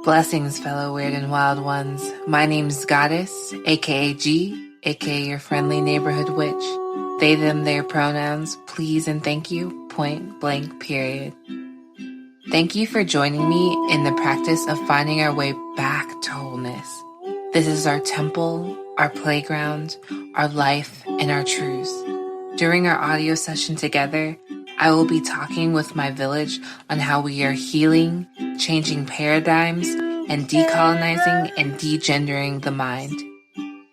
Blessings, fellow weird and wild ones. My name's Goddess, aka G, aka your friendly neighborhood witch. They, them, their pronouns, please and thank you, point blank, period. Thank you for joining me in the practice of finding our way back to wholeness. This is our temple, our playground, our life, and our truths. During our audio session together, I will be talking with my village on how we are healing, changing paradigms, and decolonizing and degendering the mind.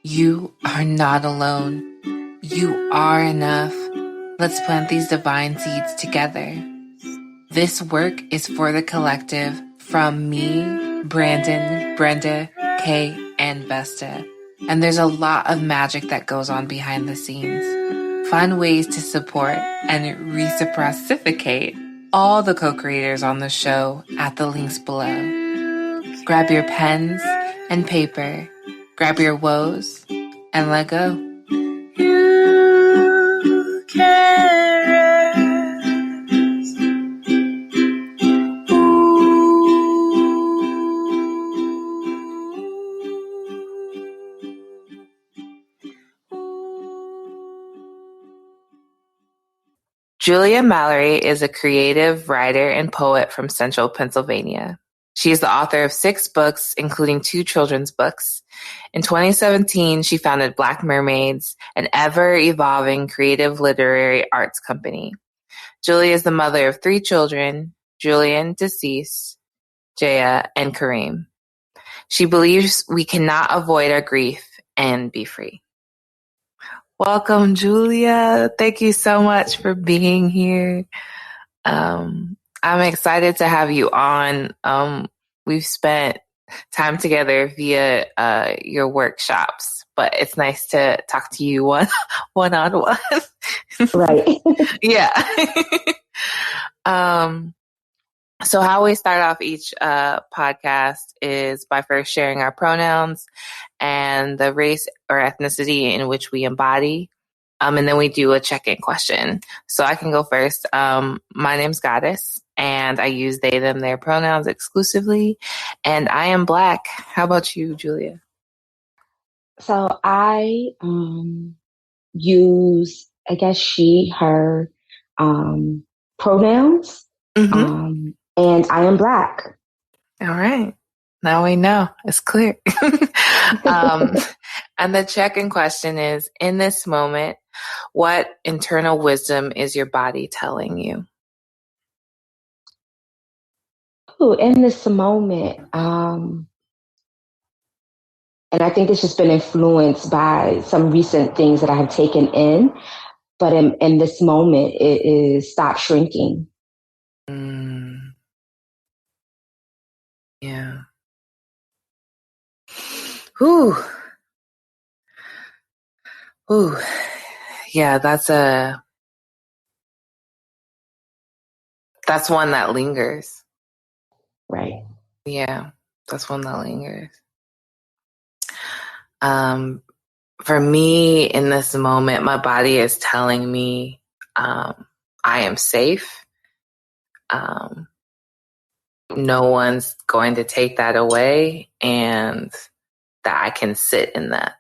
You are not alone. You are enough. Let's plant these divine seeds together. This work is for the collective from me, Brandon, Brenda, Kay, and Vesta. And there's a lot of magic that goes on behind the scenes. Find ways to support and reciprocate all the co-creators on the show at the links below. Grab your pens and paper, grab your woes, and let go. You can rest. Julia Mallory is a creative writer and poet from Central Pennsylvania. She is the author of 6 books, including 2 children's books. In 2017, she founded Black Mermaids, an ever-evolving creative literary arts company. Julia is the mother of 3 children, Julian, deceased, Jaya, and Kareem. She believes we cannot avoid our grief and be free. Welcome, Julia. Thank you so much for being here. I'm excited to have you on. We've spent time together via your workshops, but it's nice to talk to you one-on-one. Right. Yeah. So how we start off each podcast is by first sharing our pronouns and the race or ethnicity in which we embody. And then we do a check-in question. So I can go first. My name's Goddess, and I use they, them, their pronouns exclusively. And I am Black. How about you, Julia? So I use, I guess, she, her pronouns. Mm-hmm. And I am Black. All right. Now we know. It's clear. And the check-in question is, in this moment, what internal wisdom is your body telling you? Ooh, in this moment, and I think it's just been influenced by some recent things that I have taken in. But in this moment, it is stop shrinking. Yeah. Ooh. Ooh. Yeah, that's one that lingers. Right. Yeah, that's one that lingers. For me, in this moment, my body is telling me I am safe. No one's going to take that away, and that I can sit in that.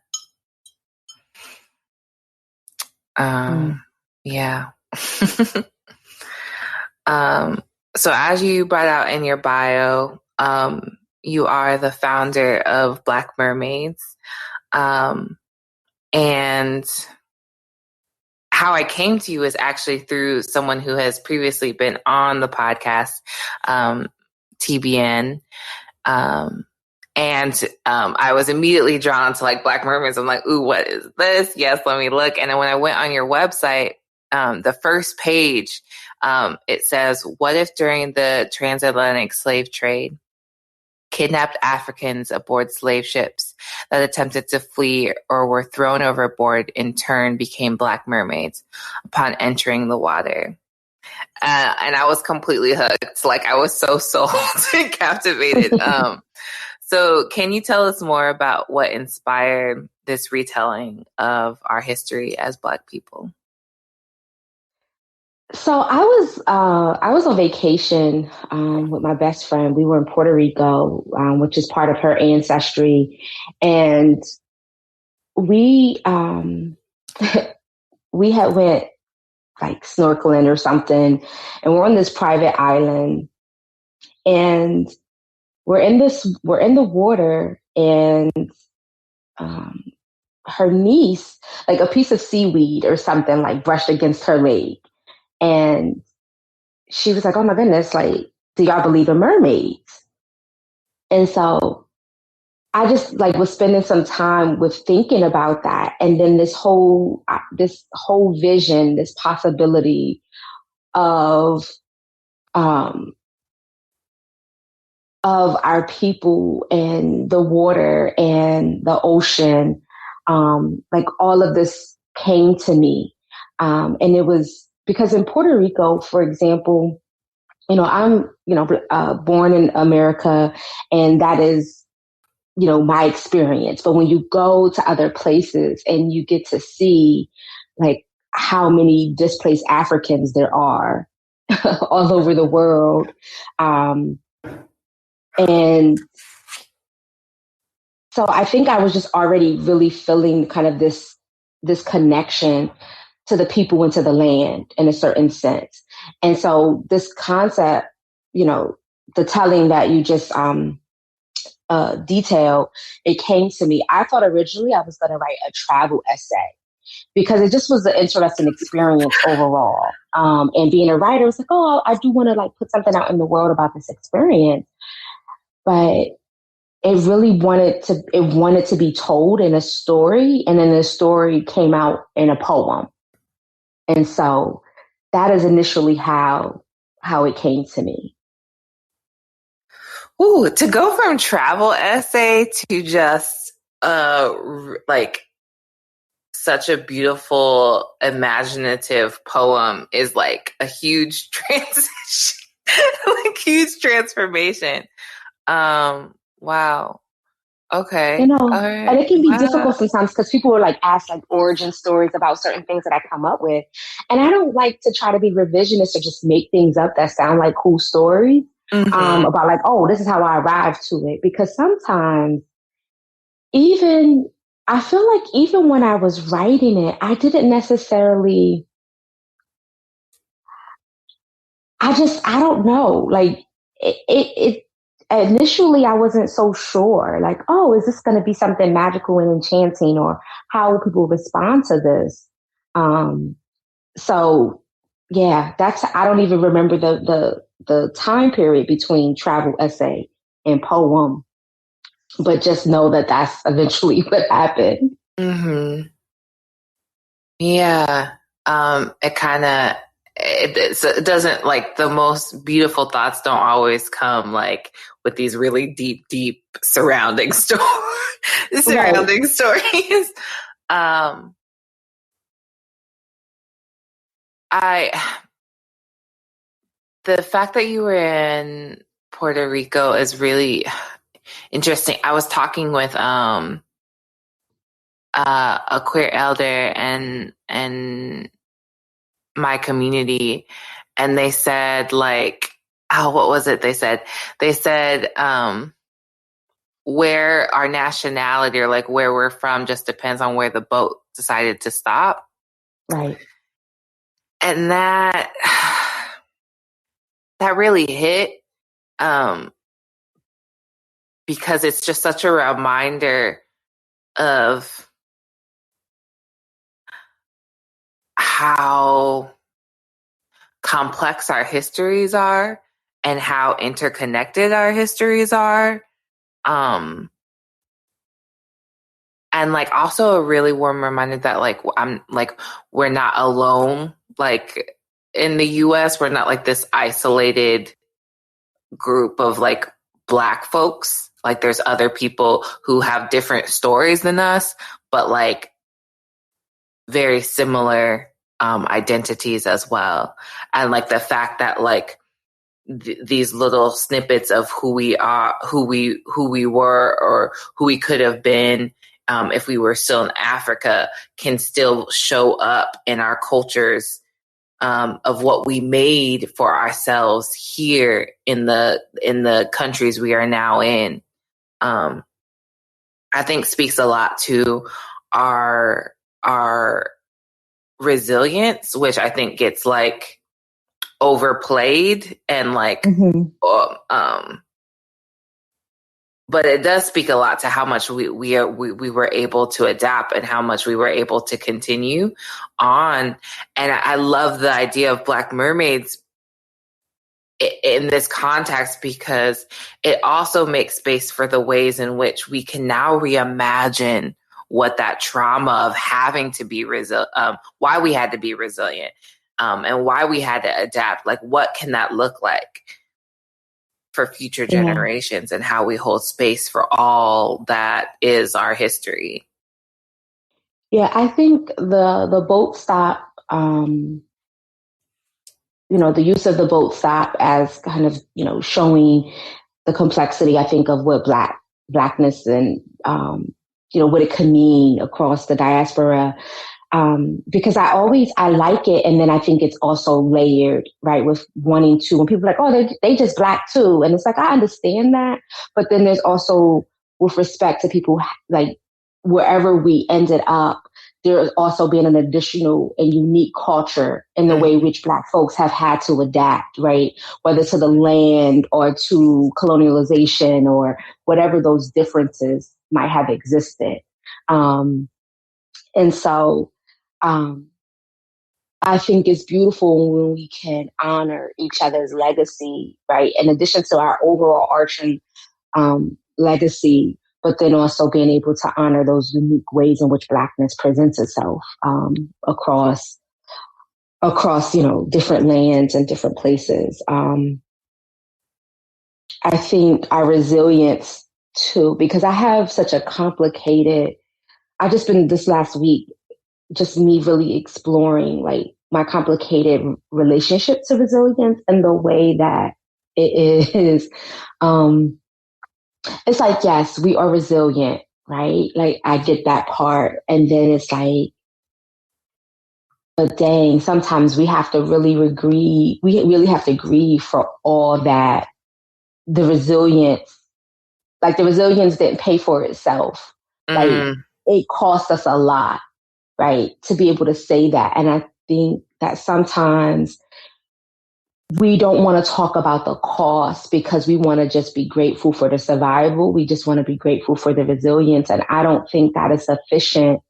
Yeah. So as you brought out in your bio, you are the founder of Black Mermaids. And how I came to you is actually through someone who has previously been on the podcast, TBN. And I was immediately drawn to like Black Mermaids. I'm like, ooh, what is this? Yes, let me look. And then when I went on your website, the first page, it says, what if during the transatlantic slave trade, kidnapped Africans aboard slave ships that attempted to flee or were thrown overboard in turn became Black mermaids upon entering the water? And I was completely hooked. Like I was so sold and captivated. So can you tell us more about what inspired this retelling of our history as Black people? So I was on vacation with my best friend. We were in Puerto Rico, which is part of her ancestry, and we we had went like snorkeling or something, and we're on this private island, and we're in the water, and um, her niece, like a piece of seaweed or something, like brushed against her leg, and she was like, "Oh my goodness, like, do y'all believe in mermaids?" And so I just like was spending some time with thinking about that, and then this whole vision, this possibility of um, of our people and the water and the ocean, like all of this came to me, and it was because in Puerto Rico, for example, I'm born in America, and that is my experience. But when you go to other places and you get to see like how many displaced Africans there are all over the world, and so I think I was just already really feeling kind of this connection to the people and to the land in a certain sense. And so this concept, the telling that you just detail, it came to me. I thought originally I was going to write a travel essay because it just was an interesting experience overall. And being a writer, it's like, oh, I do want to like put something out in the world about this experience, but it wanted to be told in a story, and then the story came out in a poem. And so that is initially how it came to me. Ooh, to go from travel essay to just like such a beautiful imaginative poem is like a huge transition, like huge transformation. Wow. Okay. All And right. it can be Wow. difficult sometimes because people will like ask like origin stories about certain things that I come up with. And I don't like to try to be revisionist or just make things up that sound like cool stories, Mm-hmm. about like, oh, this is how I arrived to it. Because sometimes even, I feel like even when I was writing it, I didn't necessarily, I don't know. Like it initially I wasn't so sure. Like, oh, is this going to be something magical and enchanting, or how will people respond to this? Um, so yeah, I don't even remember the time period between travel essay and poem, but just know that that's eventually what happened. Mm-hmm. Yeah. It kind of it doesn't like the most beautiful thoughts don't always come like with these really deep surrounding Right. surrounding stories. Um, I the fact that you were in Puerto Rico is really interesting. I was talking with a queer elder and my community, and they said like, oh, what was it? They said where our nationality or like where we're from just depends on where the boat decided to stop. Right. And that that really hit, um, because it's just such a reminder of how complex our histories are and how interconnected our histories are. Um, and like also a really warm reminder that like I'm like we're not alone. Like in the US, we're not like this isolated group of like Black folks. Like there's other people who have different stories than us, but like very similar identities as well. And like the fact that like these little snippets of who we are, who we were, or who we could have been, if we were still in Africa, can still show up in our cultures of what we made for ourselves here in the countries we are now in, I think speaks a lot to our resilience, which I think gets like overplayed and like, but it does speak a lot to how much we were able to adapt and how much we were able to continue on. And I love the idea of Black Mermaids in this context, because it also makes space for the ways in which we can now reimagine what that trauma of having to be why we had to be resilient, and why we had to adapt. Like, what can that look like for future generations, and how we hold space for all that is our history. Yeah, I think the boat stop, the use of the boat stop as kind of, showing the complexity, I think, of what Blackness and, what it could mean across the diaspora. Because I like it. And then I think it's also layered, right? With wanting to, when people are like, oh, they just Black too. And it's like, I understand that. But then there's also, with respect to people, like wherever we ended up, there's also been an additional and unique culture in the way which Black folks have had to adapt, right? Whether to the land or to colonialization or whatever those differences might have existed. And so, I think it's beautiful when we can honor each other's legacy, right? In addition to our overall arching legacy, but then also being able to honor those unique ways in which Blackness presents itself across different lands and different places. I think our resilience too, because I have such a complicated. I've just been this last week, just me really exploring like my complicated relationship to resilience and the way that it is. It's like, yes, we are resilient, right? Like I get that part. And then it's like, but dang, sometimes we have to really have to grieve for all that the resilience didn't pay for itself. Like it cost us a lot, right? To be able to say that. And I think that sometimes we don't want to talk about the cost because we want to just be grateful for the survival. We just want to be grateful for the resilience. And I don't think that is sufficient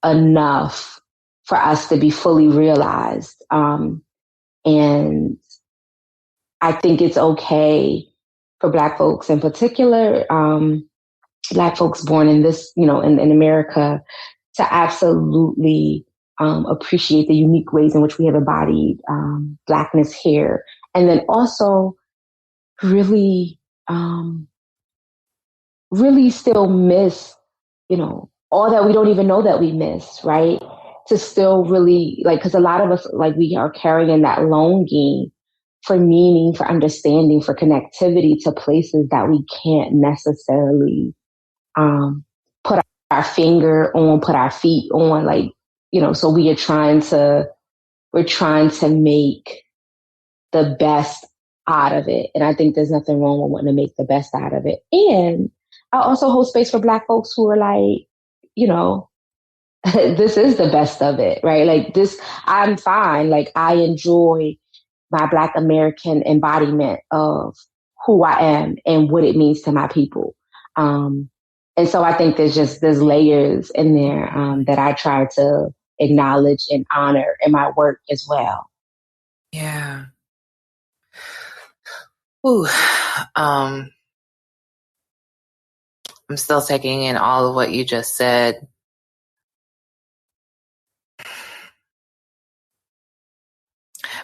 enough for us to be fully realized. And I think it's okay for Black folks in particular, Black folks born in this, in America, to absolutely appreciate the unique ways in which we have embodied Blackness here. And then also really, really still miss, all that we don't even know that we miss, right? To still really, like, because a lot of us, like, we are carrying that longing for meaning, for understanding, for connectivity to places that we can't necessarily put our finger on, put our feet on, like, so we're trying to make the best out of it. And I think there's nothing wrong with wanting to make the best out of it. And I also hold space for Black folks who are like, this is the best of it, right? Like this, I'm fine. Like I enjoy my Black American embodiment of who I am and what it means to my people. And so I think there's layers in there that I try to acknowledge and honor in my work as well. Yeah. Ooh. I'm still taking in all of what you just said.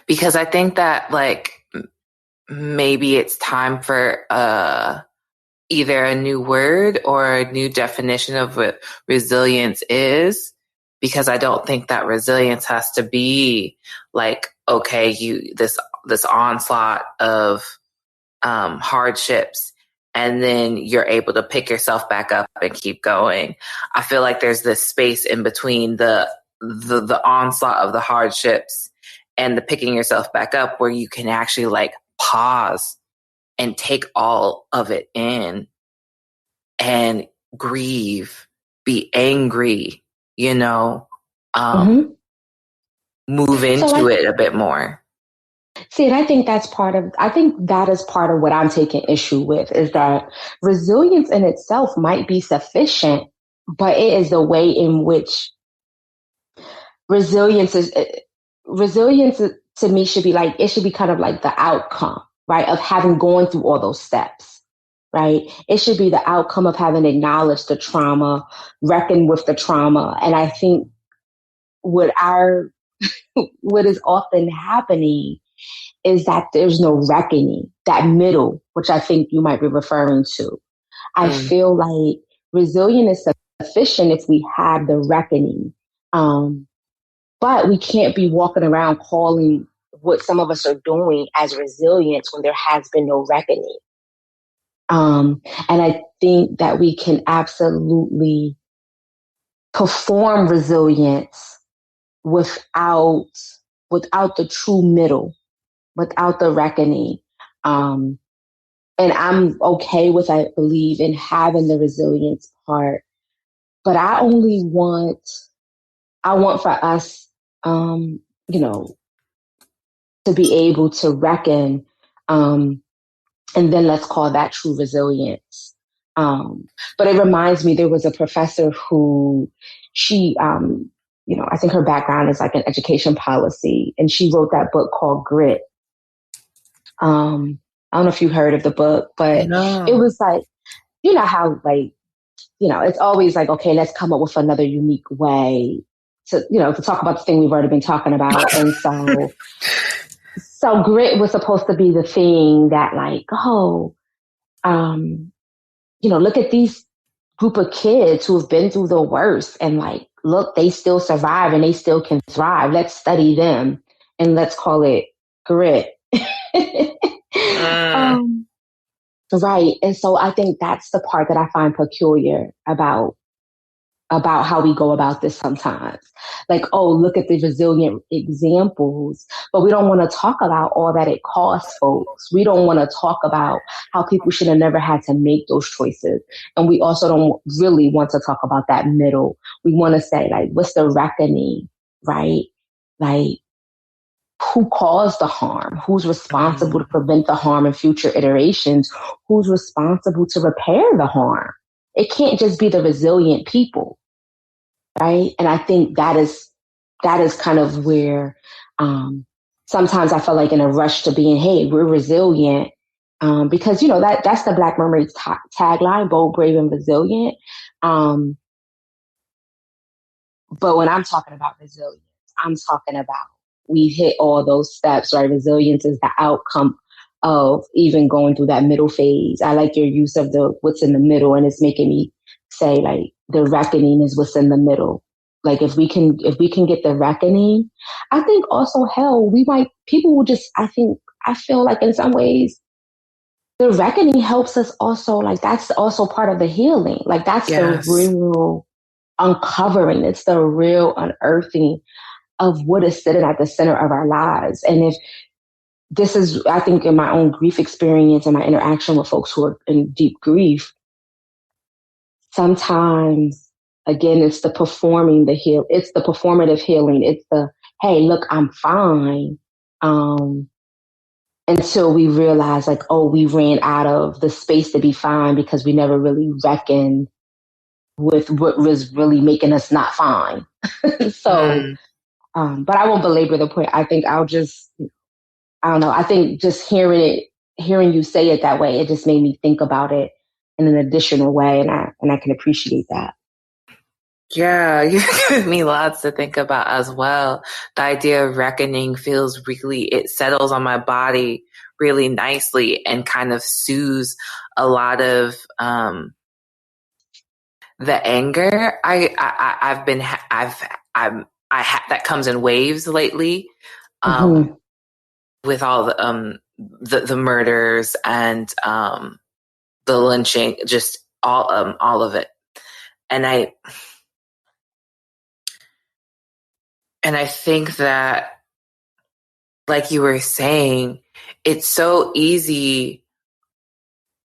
Because I think that like maybe it's time for either a new word or a new definition of what resilience is, because I don't think that resilience has to be like, okay, this onslaught of hardships and then you're able to pick yourself back up and keep going. I feel like there's this space in between the onslaught of the hardships and the picking yourself back up, where you can actually like pause and take all of it in and grieve, be angry, you know, move into it a bit more. See, and I think that is part of what I'm taking issue with, is that resilience in itself might be sufficient, but it is the way in which resilience to me should be like, it should be kind of like the outcome, right, of having gone through all those steps, right? It should be the outcome of having acknowledged the trauma, reckoned with the trauma. And I think what is often happening is that there's no reckoning, that middle, which I think you might be referring to. I feel like resilience is sufficient if we have the reckoning. But we can't be walking around calling what some of us are doing as resilience when there has been no reckoning. And I think that we can absolutely perform resilience without the true middle, without the reckoning. And I'm okay with, I believe, in having the resilience part, but I want for us, to be able to reckon, and then let's call that true resilience. But it reminds me, there was a professor who I think her background is like in education policy, and she wrote that book called Grit. I don't know if you heard of the book, but It was like, you know how like, it's always like, okay, let's come up with another unique way to talk about the thing we've already been talking about. And so grit was supposed to be the thing that like, look at these group of kids who have been through the worst, and like, look, they still survive and they still can thrive. Let's study them and let's call it grit. Right. And so I think that's the part that I find peculiar about how we go about this sometimes. Like, oh, look at the resilient examples, but we don't want to talk about all that it costs folks. We don't want to talk about how people should have never had to make those choices. And we also don't really want to talk about that middle. We want to say, like, what's the reckoning, right? Like, who caused the harm? Who's responsible to prevent the harm in future iterations? Who's responsible to repair the harm? It can't just be the resilient people, right? And I think that is kind of where sometimes I feel like in a rush to being, hey, we're resilient, because that's the Black Mermaids tagline: bold, brave, and resilient. But when I'm talking about resilience, I'm talking about we've hit all those steps, right? Resilience is the outcome of even going through that middle phase. I like your use of the what's in the middle, and it's making me say like the reckoning is what's in the middle. Like if we can get the reckoning, I think also people will just, I feel like in some ways the reckoning helps us also, like that's also part of the healing. Like that's the real uncovering. It's the real unearthing of what is sitting at the center of our lives. And if this is, I think in my own grief experience and my interaction with folks who are in deep grief, sometimes, again, it's the performative healing. It's the, hey, look, I'm fine. Until we realize like, oh, we ran out of the space to be fine because we never really reckoned with what was really making us not fine. So, but I won't belabor the point. I think I don't know. I think just hearing you say it that way, it just made me think about it in an additional way. And I can appreciate that. Yeah, you give me lots to think about as well. The idea of reckoning it settles on my body really nicely and kind of soothes a lot of the anger. That comes in waves lately, with all the murders and the lynching, just all of it, and I think that like you were saying, it's so easy,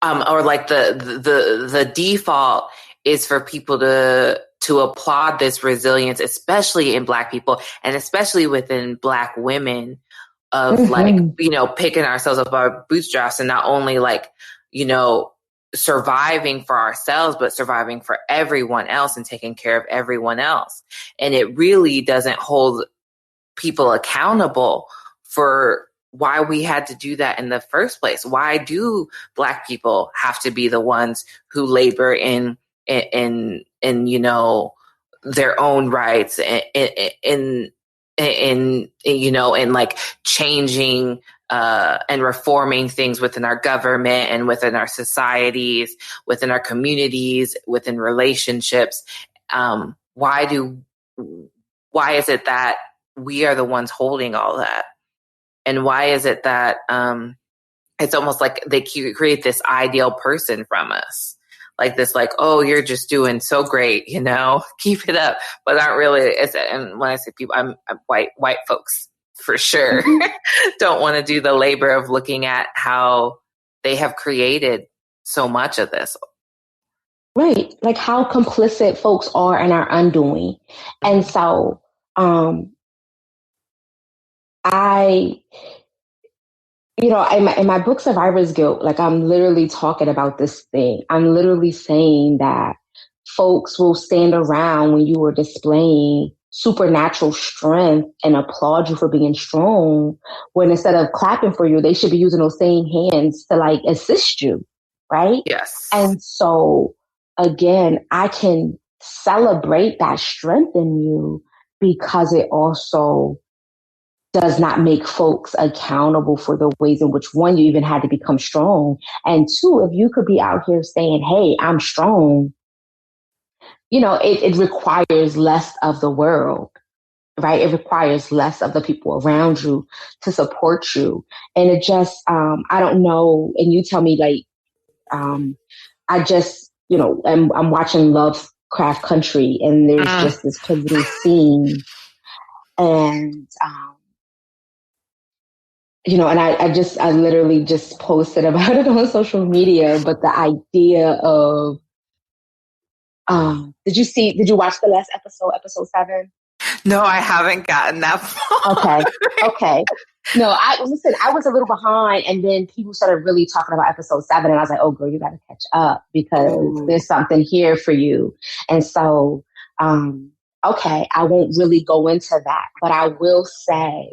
or like the default is for people to applaud this resilience, especially in Black people and especially within Black women, of like, picking ourselves up our bootstraps and not only like, surviving for ourselves, but surviving for everyone else and taking care of everyone else. And it really doesn't hold people accountable for why we had to do that in the first place. Why do Black people have to be the ones who labor in their own rights in like changing and reforming things within our government and within our societies, within our communities, within relationships? Why is it that we are the ones holding all that? And why is it that it's almost like they create this ideal person from us? Like this, like, oh, you're just doing so great, keep it up. But not really. And when I say people, I'm white folks for sure don't want to do the labor of looking at how they have created so much of this. Right. Like how complicit folks are in our undoing. And so, in my book, Survivor's Guilt, like I'm literally talking about this thing. I'm literally saying that folks will stand around when you are displaying supernatural strength and applaud you for being strong, when instead of clapping for you, they should be using those same hands to like assist you. Right. Yes. And so again, I can celebrate that strength in you because it also does not make folks accountable for the ways in which, one, you even had to become strong. And two, if you could be out here saying, hey, I'm strong, it requires less of the world, right? It requires less of the people around you to support you. And it just, I don't know. And you tell me, like, I just, I'm watching Lovecraft Country, and there's just this pivotal scene. And, and I literally just posted about it on social media, but the idea of, did you watch the last episode 7? No, I haven't gotten that far. Okay. No, I was a little behind, and then people started really talking about episode 7, and I was like, oh girl, you got to catch up because there's something here for you. And so, okay, I won't really go into that, but I will say,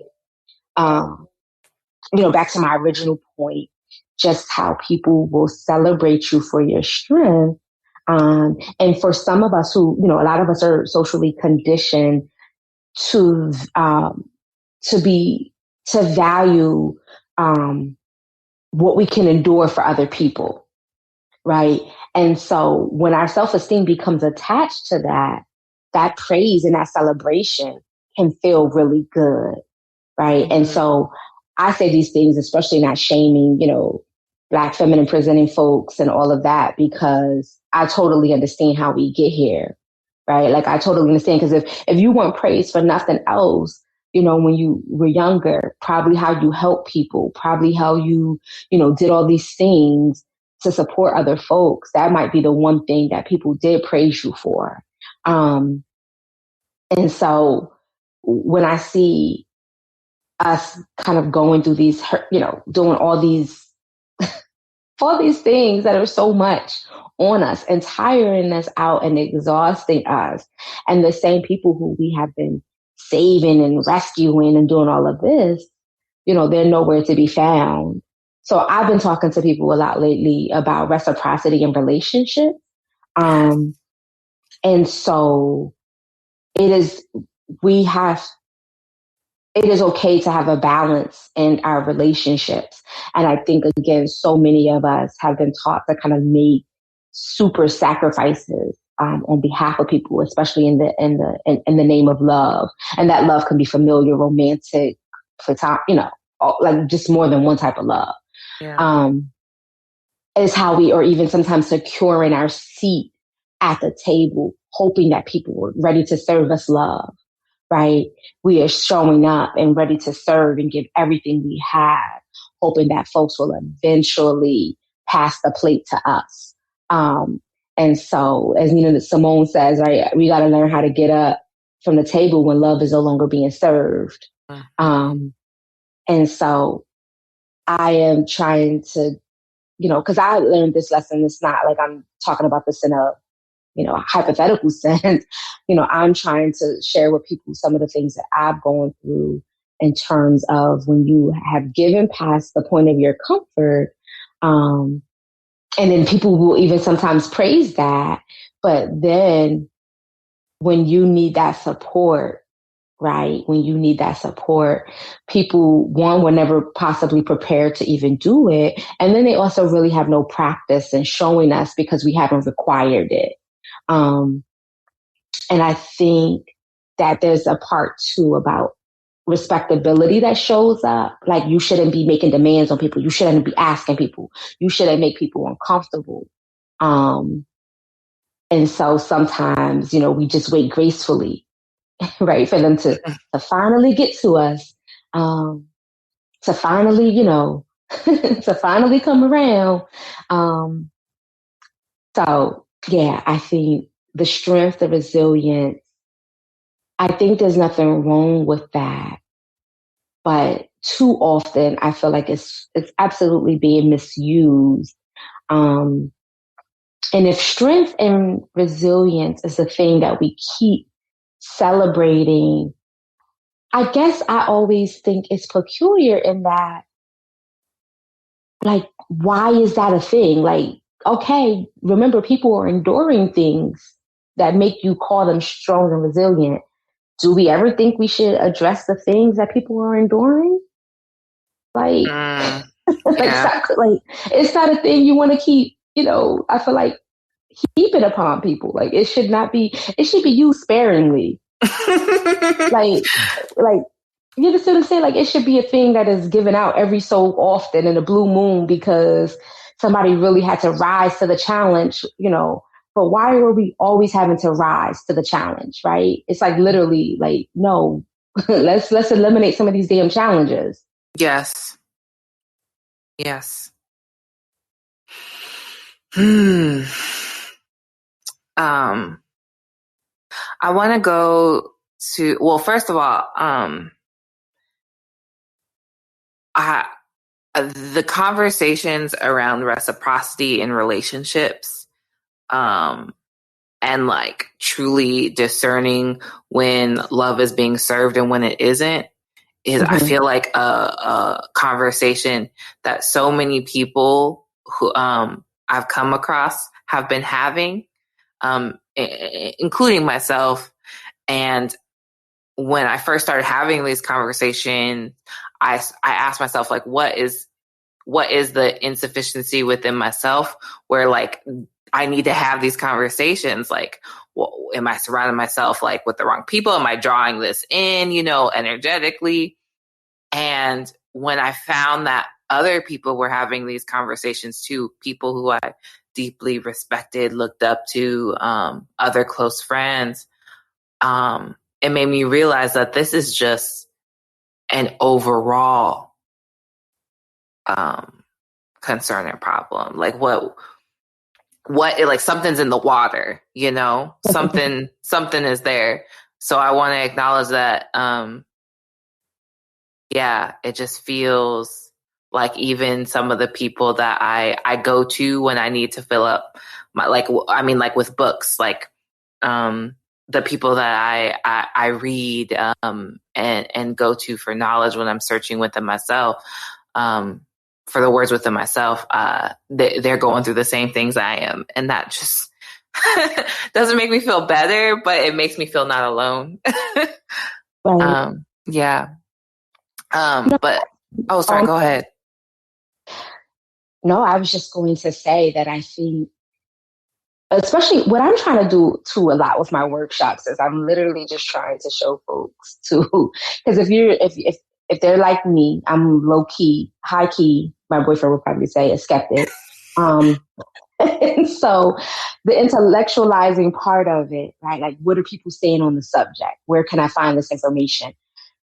back to my original point, just how people will celebrate you for your strength. And for some of us who, a lot of us are socially conditioned to value what we can endure for other people, right? And so when our self-esteem becomes attached to that praise and that celebration can feel really good, right? Mm-hmm. And so I say these things, especially not shaming, Black feminine presenting folks and all of that, because I totally understand how we get here, right? Like I totally understand, because if you weren't praised for nothing else, when you were younger, probably how you helped people, probably how you, did all these things to support other folks, that might be the one thing that people did praise you for. And so when I see us kind of going through these, doing all these things that are so much on us and tiring us out and exhausting us, and the same people who we have been saving and rescuing and doing all of this, they're nowhere to be found. So I've been talking to people a lot lately about reciprocity in relationships. And so it is okay to have a balance in our relationships. And I think, again, so many of us have been taught to kind of make super sacrifices on behalf of people, especially in the name of love. And that love can be familiar, romantic, platonic, like just more than one type of love. Yeah. Is how we are even sometimes securing our seat at the table, hoping that people are ready to serve us love. right? We are showing up and ready to serve and give everything we have, hoping that folks will eventually pass the plate to us. And so, as Nina Simone says, right, we got to learn how to get up from the table when love is no longer being served. Mm-hmm. And so I am trying to, because I learned this lesson. It's not like I'm talking about this in a, hypothetical sense. I'm trying to share with people some of the things that I've gone through in terms of when you have given past the point of your comfort. And then people will even sometimes praise that. But then when you need that support, right? When you need that support, people, one, were never possibly prepared to even do it. And then they also really have no practice in showing us because we haven't required it. And I think that there's a part too about respectability that shows up. Like, you shouldn't be making demands on people. You shouldn't be asking people. You shouldn't make people uncomfortable. And so sometimes, we just wait gracefully, right, for them to finally get to us, to finally, to finally come around. So yeah, I think the strength, the resilience, I think there's nothing wrong with that. But too often I feel like it's absolutely being misused. And if strength and resilience is a thing that we keep celebrating, I guess I always think it's peculiar in that, like, why is that a thing? Like, okay, remember, people are enduring things that make you call them strong and resilient. Do we ever think we should address the things that people are enduring? Like, like, Yeah. like, it's not a thing you want to keep, I feel like, keep it upon people. Like, it should not be, it should be used sparingly. like, like, you understand what I'm saying? Like, it should be a thing that is given out every so often in a blue moon because somebody really had to rise to the challenge, But why are we always having to rise to the challenge, right? It's like literally like, no, let's eliminate some of these damn challenges. Yes. Yes. I want to go to, well, first of all, the conversations around reciprocity in relationships, and like truly discerning when love is being served and when it isn't, is I feel like a conversation that so many people who I've come across have been having, including myself. And when I first started having these conversations, I asked myself, like, what is the insufficiency within myself where, like, I need to have these conversations? Like, well, am I surrounding myself, like, with the wrong people? Am I drawing this in, energetically? And when I found that other people were having these conversations too, people who I deeply respected, looked up to, other close friends, it made me realize that this is just an overall concern and problem. Like, what like, something's in the water, something is there. So I want to acknowledge that. Yeah, it just feels like even some of the people that I go to when I need to fill up my, like, I mean, like with books, like, the people that I read, and go to for knowledge when I'm searching within myself, for the words within myself, they're going through the same things I am. And that just doesn't make me feel better, but it makes me feel not alone. Right. Yeah. But, oh, sorry, go ahead. No, I was just going to say that I think, especially what I'm trying to do too a lot with my workshops, is I'm literally just trying to show folks too, because if they're like me, I'm low key, high key. My boyfriend would probably say a skeptic. And so the intellectualizing part of it, right? Like, what are people saying on the subject? Where can I find this information?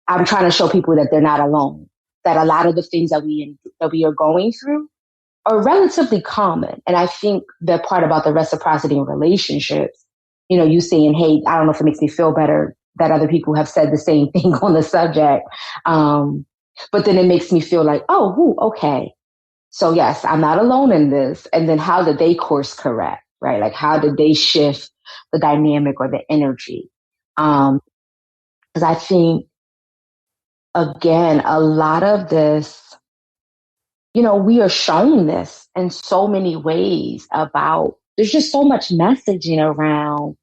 I'm trying to show people that they're not alone, that a lot of the things that we are going through are relatively common. And I think the part about the reciprocity in relationships, you saying, hey, I don't know if it makes me feel better that other people have said the same thing on the subject. But then it makes me feel like, oh, okay. So yes, I'm not alone in this. And then how did they course correct, right? Like, how did they shift the dynamic or the energy? Because I think, again, a lot of this, we are shown this in so many ways about, there's just so much messaging around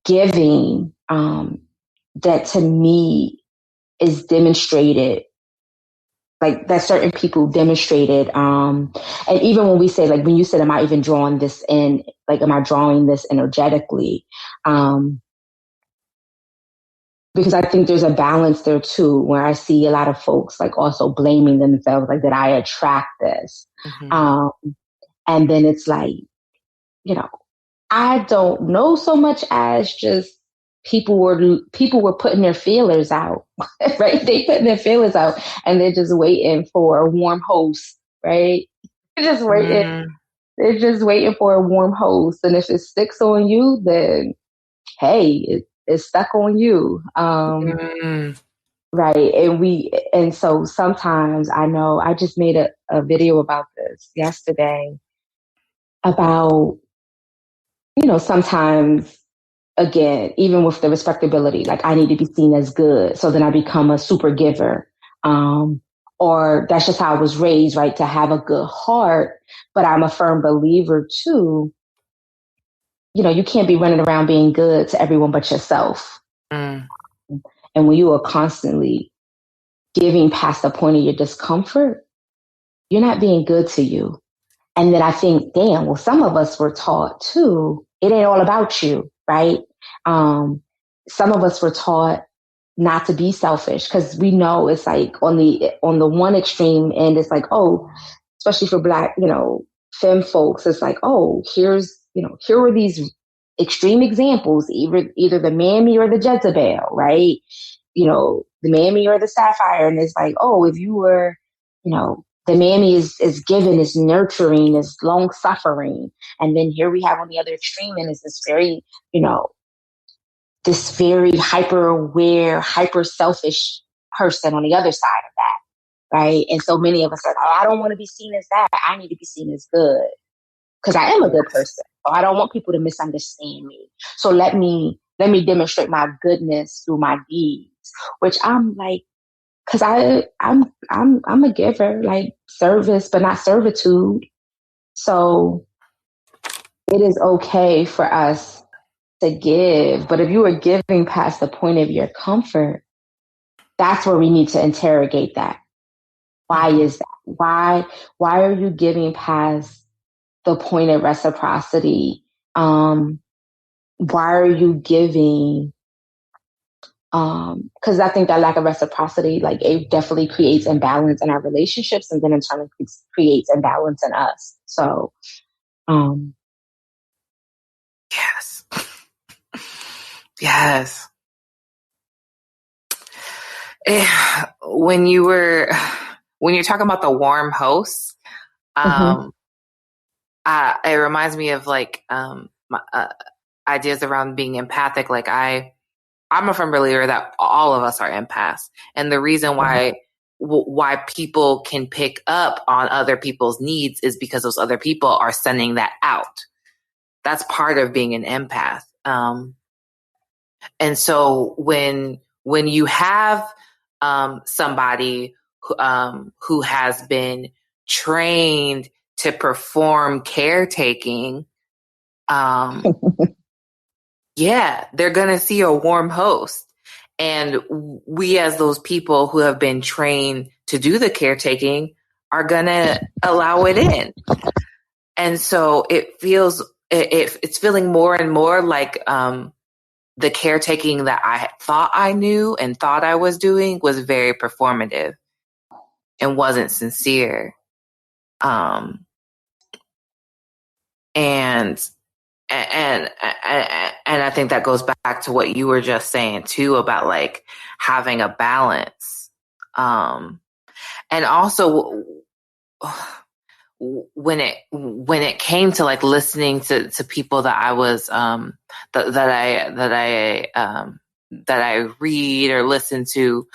giving, that to me is demonstrated, like that certain people demonstrated. And even when we say, like, when you said, am I even drawing this in, like, am I drawing this energetically? Because I think there's a balance there too, where I see a lot of folks like also blaming themselves, like, that I attract this. And then it's like, I don't know so much as just people were putting their feelers out, right? They putting their feelers out and they're just waiting for a warm host, right? They're just waiting. They're just waiting for a warm host. And if it sticks on you, then hey, it's stuck on you. Right. And so sometimes I know I just made a video about this yesterday about, sometimes, again, even with the respectability, like, I need to be seen as good. So then I become a super giver. Or that's just how I was raised, right? To have a good heart. But I'm a firm believer too. You can't be running around being good to everyone but yourself. And when you are constantly giving past the point of your discomfort, you're not being good to you. And then I think, damn, well, some of us were taught too, it ain't all about you, right? Some of us were taught not to be selfish because we know it's like on the one extreme end, it's like, oh, especially for Black, femme folks, it's like, oh, here are these extreme examples, either the mammy or the Jezebel, right? The mammy or the sapphire. And it's like, oh, if you were, the mammy is giving, is nurturing, is long suffering. And then here we have on the other extreme, and it's this very hyper aware, hyper selfish person on the other side of that. Right. And so many of us are, oh, I don't want to be seen as that. I need to be seen as good because I am a good person. So I don't want people to misunderstand me. So let me demonstrate my goodness through my deeds, which I'm like, because I'm a giver, like service, but not servitude. So it is okay for us to give. But if you are giving past the point of your comfort, that's where we need to interrogate that. Why is that? Why are you giving past the point of reciprocity? Why are you giving? Because I think that lack of reciprocity, like, it definitely creates imbalance in our relationships, and then in turn it creates imbalance in us. So, yes. When you're talking about the warm hosts, it reminds me of like my, ideas around being empathic. Like I'm a firm believer that all of us are empaths, and the reason why people can pick up on other people's needs is because those other people are sending that out. That's part of being an empath. And so when you have somebody who has been trained to perform caretaking, yeah, they're going to see a warm host. And we, as those people who have been trained to do the caretaking, are going to allow it in. And so it feels, it's feeling more and more like the caretaking that I thought I knew and thought I was doing was very performative and wasn't sincere. And I think that goes back to what you were just saying too about like having a balance. And also when it came to like listening to people that I was that I read or listen to,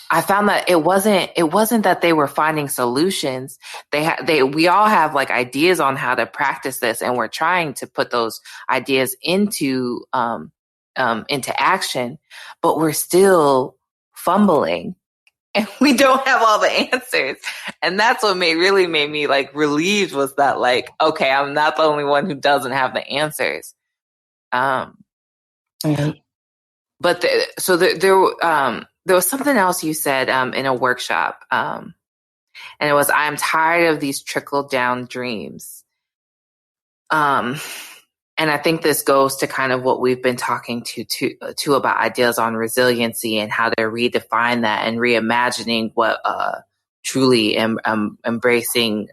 I found that it wasn't that they were finding solutions. We all have like ideas on how to practice this, and we're trying to put those ideas into action, but we're still fumbling and we don't have all the answers. And that's what really made me like relieved, was that like, okay, I'm not the only one who doesn't have the answers. Right. But there was something else you said in a workshop, and it was, I'm tired of these trickle down dreams. And I think this goes to kind of what we've been talking to about ideas on resiliency and how to redefine that and reimagining what truly embracing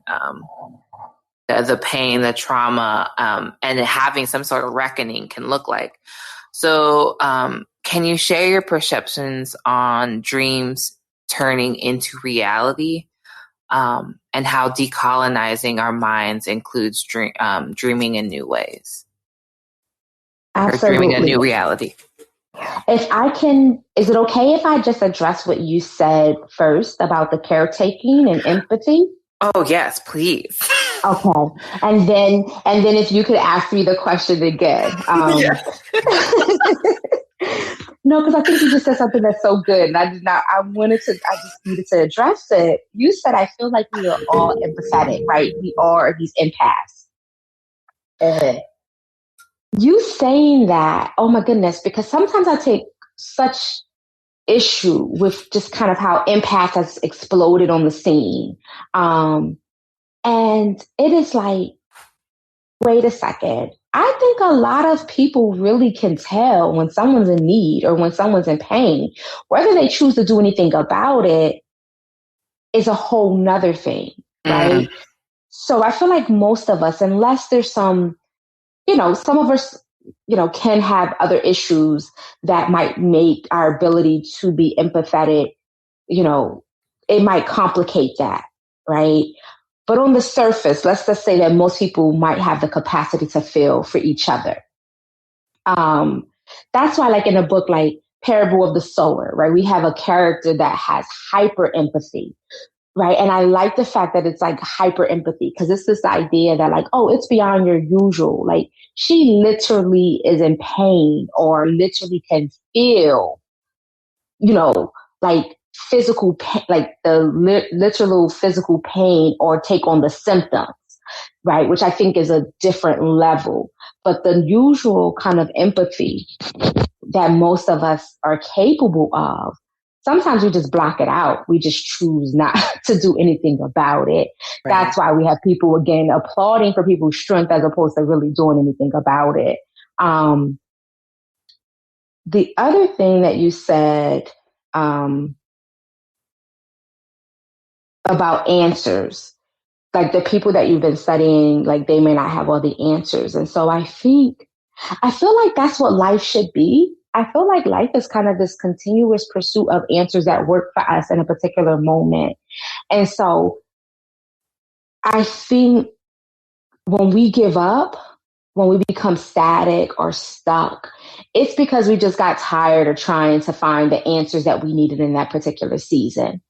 the pain, the trauma, and having some sort of reckoning can look like. So can you share your perceptions on dreams turning into reality, and how decolonizing our minds includes dreaming in new ways? Absolutely. Or dreaming a new reality. If I can, is it okay if I just address what you said first about the caretaking and empathy? Oh, yes, please. Okay. And then if you could ask me the question again. No, because I think you just said something that's so good. And I just needed to address it. You said, I feel like we are all empathetic, right? We are these empaths. You saying that, oh my goodness, because sometimes I take such issue with just kind of how empath has exploded on the scene. And it is like, wait a second. I think a lot of people really can tell when someone's in need or when someone's in pain. Whether they choose to do anything about it is a whole nother thing, right? So I feel like most of us, unless there's some of us, can have other issues that might make our ability to be empathetic, it might complicate that, right? But on the surface, let's just say that most people might have the capacity to feel for each other. That's why, like in a book like Parable of the Sower, right, we have a character that has hyper empathy, right? And I like the fact that it's like hyper empathy, because it's this idea that like, oh, it's beyond your usual. Like she literally is in pain or literally can feel, like physical pain, like the literal physical pain, or take on the symptoms, right? Which I think is a different level. But the usual kind of empathy that most of us are capable of, sometimes we just block it out. We just choose not to do anything about it. Right. That's why we have people, again, applauding for people's strength as opposed to really doing anything about it. The other thing that you said about answers, like the people that you've been studying, like they may not have all the answers. And so I feel like that's what life should be. I feel like life is kind of this continuous pursuit of answers that work for us in a particular moment. And so I think when we give up, when we become static or stuck, it's because we just got tired of trying to find the answers that we needed in that particular season,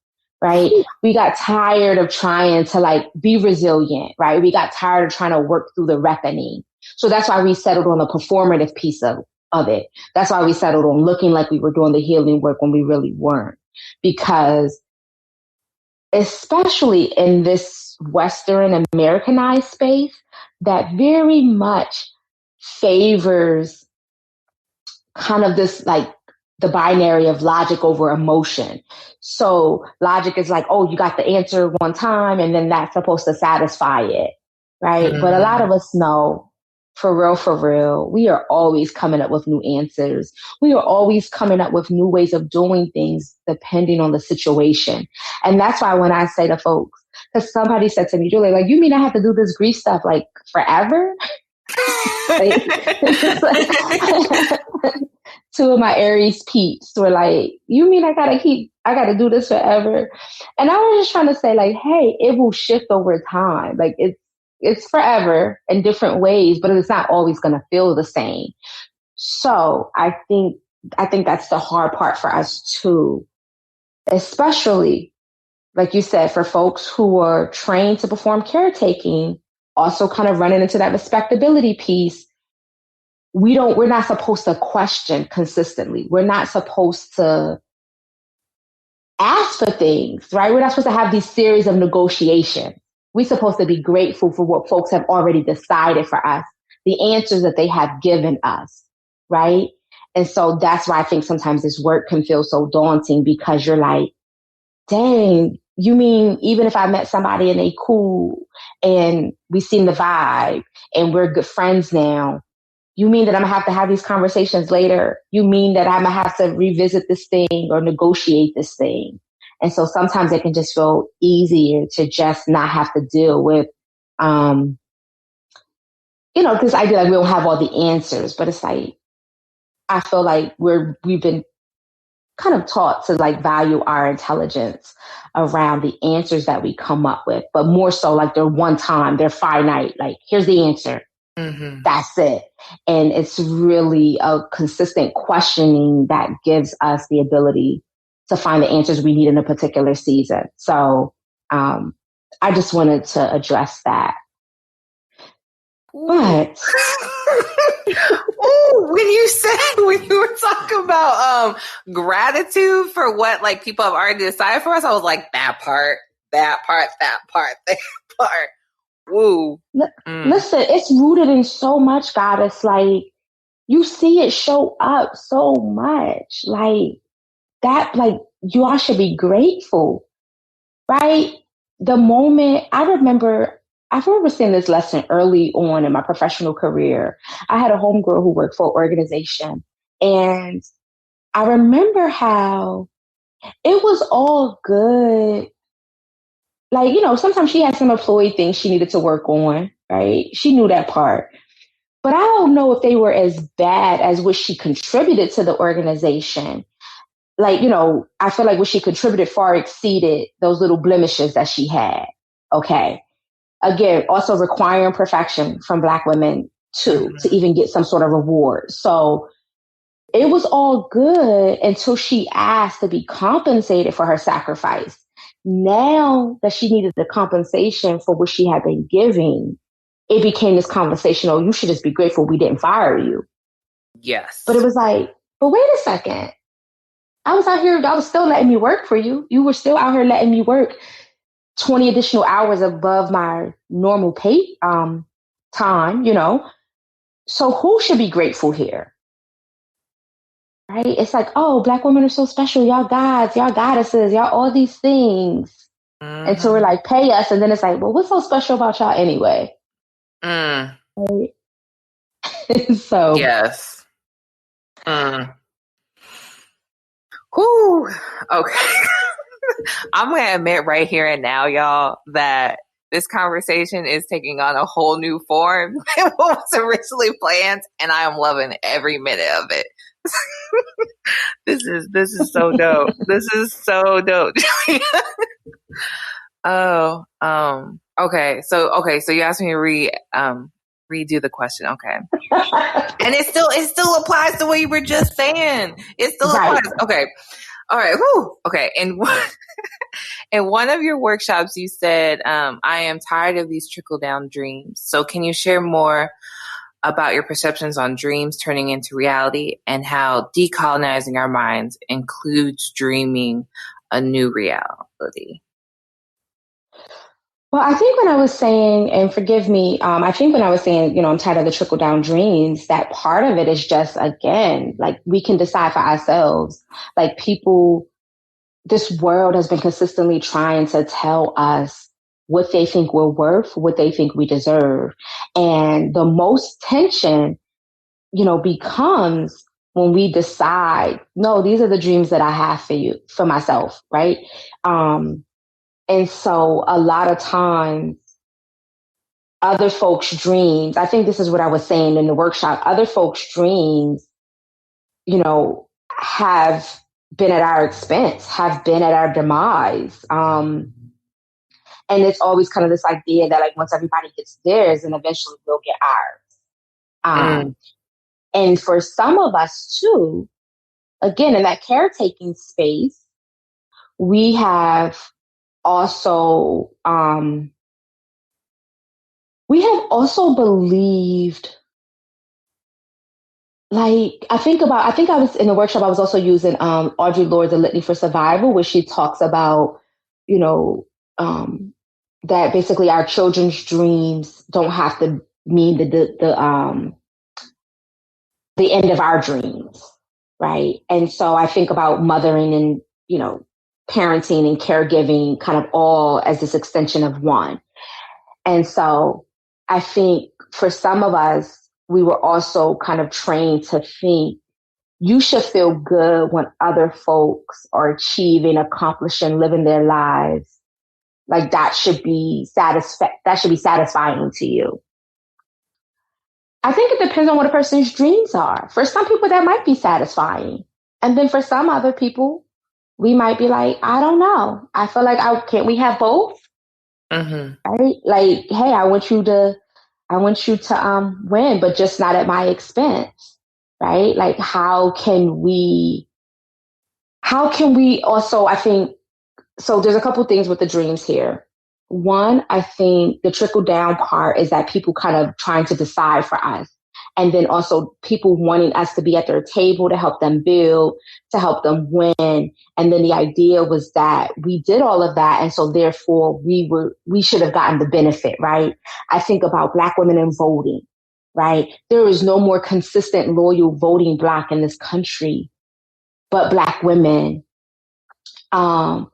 right? We got tired of trying to like be resilient, right? We got tired of trying to work through the reckoning. So that's why we settled on the performative piece of it. That's why we settled on looking like we were doing the healing work when we really weren't. Because especially in this Western Americanized space that very much favors kind of this like the binary of logic over emotion. So logic is like, oh, you got the answer one time and then that's supposed to satisfy it, right? Mm-hmm. But a lot of us know For real, we are always coming up with new answers. We are always coming up with new ways of doing things depending on the situation. And that's why when I say to folks, because somebody said to me, Julie, like, you mean I have to do this grief stuff like forever? Like, two of my Aries peeps were like, you mean I gotta do this forever? And I was just trying to say, like, hey, it will shift over time. Like, it's forever in different ways, but it's not always going to feel the same. So I think that's the hard part for us too, especially, like you said, for folks who are trained to perform caretaking, also kind of running into that respectability piece. We're not supposed to question consistently. We're not supposed to ask for things, right? We're not supposed to have these series of negotiations. We're supposed to be grateful for what folks have already decided for us, the answers that they have given us, right? And so that's why I think sometimes this work can feel so daunting, because you're like, dang, you mean even if I met somebody and they cool and we seen the vibe and we're good friends now, you mean that I'm gonna have to have these conversations later? You mean that I'm gonna have to revisit this thing or negotiate this thing? And so sometimes it can just feel easier to just not have to deal with, because I feel like we don't have all the answers, but it's like, I feel like we've been kind of taught to like value our intelligence around the answers that we come up with, but more so like they're one time, they're finite. Like, here's the answer. Mm-hmm. That's it. And it's really a consistent questioning that gives us the ability to find the answers we need in a particular season. So I just wanted to address that. Ooh. But when you were talking about gratitude for what like people have already decided for us, I was like, that part. Woo. Listen, it's rooted in so much, Goddess. Like, you see it show up so much. Like, that, like, you all should be grateful, right? The moment, I remember seeing this lesson early on in my professional career. I had a homegirl who worked for an organization, and I remember how it was all good. Like, sometimes she had some employee things she needed to work on, right? She knew that part. But I don't know if they were as bad as what she contributed to the organization. Like, I feel like what she contributed far exceeded those little blemishes that she had. Okay. Again, also requiring perfection from Black women too, mm-hmm. to even get some sort of reward. So it was all good until she asked to be compensated for her sacrifice. Now that she needed the compensation for what she had been giving, it became this conversation, oh, you should just be grateful we didn't fire you. Yes. But it was like, but wait a second. I was out here, I was still letting me work for you. You were still out here letting me work 20 additional hours above my normal pay time, So who should be grateful here? Right? It's like, oh, Black women are so special. Y'all gods, y'all goddesses, y'all all these things. Mm-hmm. And so we're like, pay us. And then it's like, well, what's so special about y'all anyway? Right? So. Yes. Whew. Okay. I'm going to admit right here and now, y'all, that this conversation is taking on a whole new form than what was originally planned, and I am loving every minute of it. This is so dope. This is so dope. Okay. So you asked me to redo the question. Okay. And it still applies to what you were just saying. It still applies. Okay. All right. Whew. Okay. And in one of your workshops, you said, I am tired of these trickle down dreams. So can you share more about your perceptions on dreams turning into reality and how decolonizing our minds includes dreaming a new reality? Well, I think when I was saying, and forgive me, I think when I was saying, I'm tired of the trickle down dreams, that part of it is just, again, like we can decide for ourselves. Like this world has been consistently trying to tell us what they think we're worth, what they think we deserve. And the most tension, becomes when we decide, no, these are the dreams that I have for you, for myself, right? And so a lot of times, other folks' dreams, I think this is what I was saying in the workshop, other folks' dreams, have been at our expense, have been at our demise. And it's always kind of this idea that like once everybody gets theirs, then eventually we'll get ours. And for some of us too, again, in that caretaking space, we have also believed, like, I think I was in the workshop, I was also using Audre Lorde's A Litany for Survival, where she talks about, that basically our children's dreams don't have to mean the end of our dreams, right? And so I think about mothering and, parenting and caregiving kind of all as this extension of one. And so I think for some of us, we were also kind of trained to think you should feel good when other folks are achieving, accomplishing, living their lives. Like that should be satisfying to you. I think it depends on what a person's dreams are. For some people, that might be satisfying. And then for some other people, we might be like, I don't know. I feel like can't we have both? Mm-hmm. Right? Like, hey, I want you to win, but just not at my expense. Right? Like, how can we also, I think, so there's a couple things with the dreams here. One, I think the trickle down part is that people kind of trying to decide for us. And then also people wanting us to be at their table to help them build, to help them win. And then the idea was that we did all of that. And so therefore we should have gotten the benefit, right? I think about Black women in voting, right? There is no more consistent, loyal voting bloc in this country, but Black women. And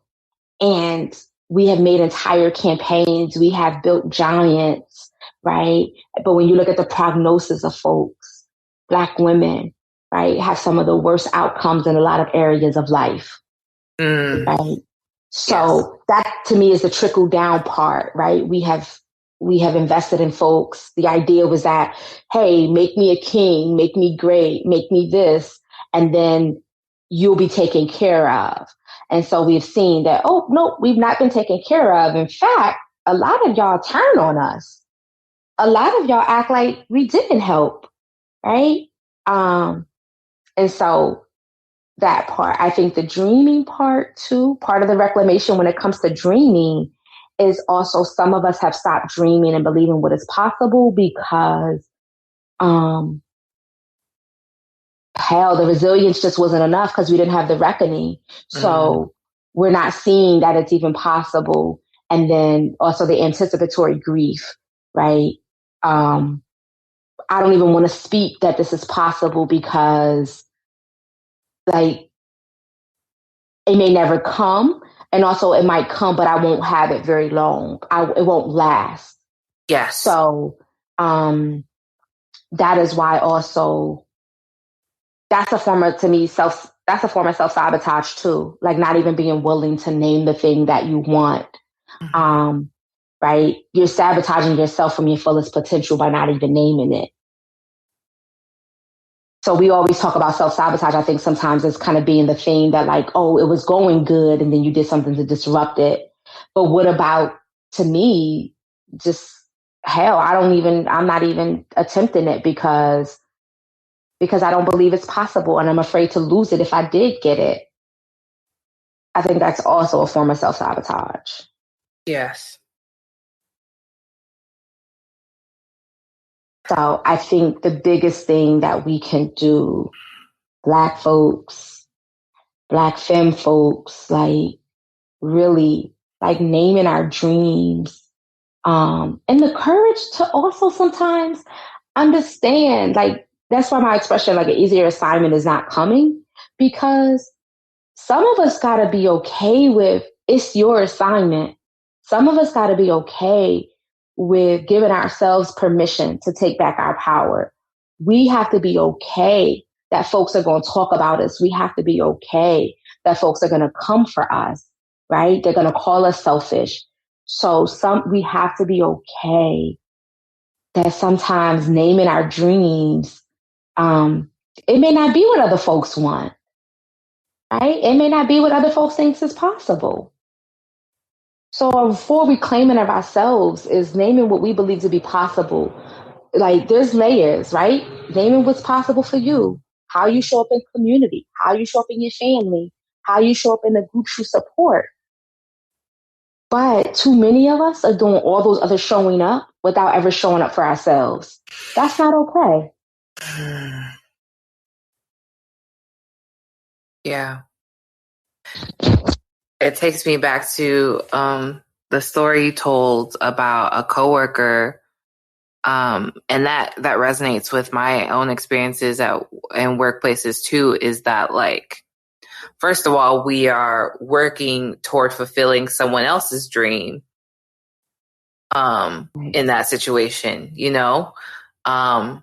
we have made entire campaigns. We have built giants, right? But when you look at the prognosis of folks, Black women, right, have some of the worst outcomes in a lot of areas of life, right? So that to me is the trickle down part, right? We have invested in folks. The idea was that, hey, make me a king, make me great, make me this, and then you'll be taken care of. And so we've seen that, oh, no, we've not been taken care of. In fact, a lot of y'all turn on us. A lot of y'all act like we didn't help, right? And so that part, I think the dreaming part too, part of the reclamation when it comes to dreaming is also some of us have stopped dreaming and believing what is possible because, the resilience just wasn't enough because we didn't have the reckoning. So we're not seeing that it's even possible. And then also the anticipatory grief, right? I don't even want to speak that this is possible because like it may never come. And also it might come, but I won't have it very long. It won't last. Yes. So that is why also that's a form of self-sabotage too. Like not even being willing to name the thing that you want. Right? You're sabotaging yourself from your fullest potential by not even naming it. So we always talk about self-sabotage. I think sometimes it's kind of being the thing that like, oh, it was going good and then you did something to disrupt it. But what about, to me, just hell, I'm not even attempting it because I don't believe it's possible and I'm afraid to lose it if I did get it. I think that's also a form of self-sabotage. Yes. So I think the biggest thing that we can do, Black folks, Black femme folks, like really like naming our dreams, and the courage to also sometimes understand, like that's why my expression, like an easier assignment is not coming, because some of us gotta be okay with it's your assignment. some of us got to be okay with giving ourselves permission to take back our power. We have to be okay that folks are going to talk about us. We have to be okay that folks are going to come for us, right? They're going to call us selfish. So we have to be okay that sometimes naming our dreams, it may not be what other folks want, right? It may not be what other folks think is possible. So for reclaiming of ourselves is naming what we believe to be possible. Like there's layers, right? Naming what's possible for you, how you show up in community, how you show up in your family, how you show up in the groups you support. But too many of us are doing all those other showing up without ever showing up for ourselves. That's not okay. Yeah. It takes me back to the story you told about a coworker, and that resonates with my own experiences in workplaces too. Is that, like, first of all, we are working toward fulfilling someone else's dream in that situation, you know, and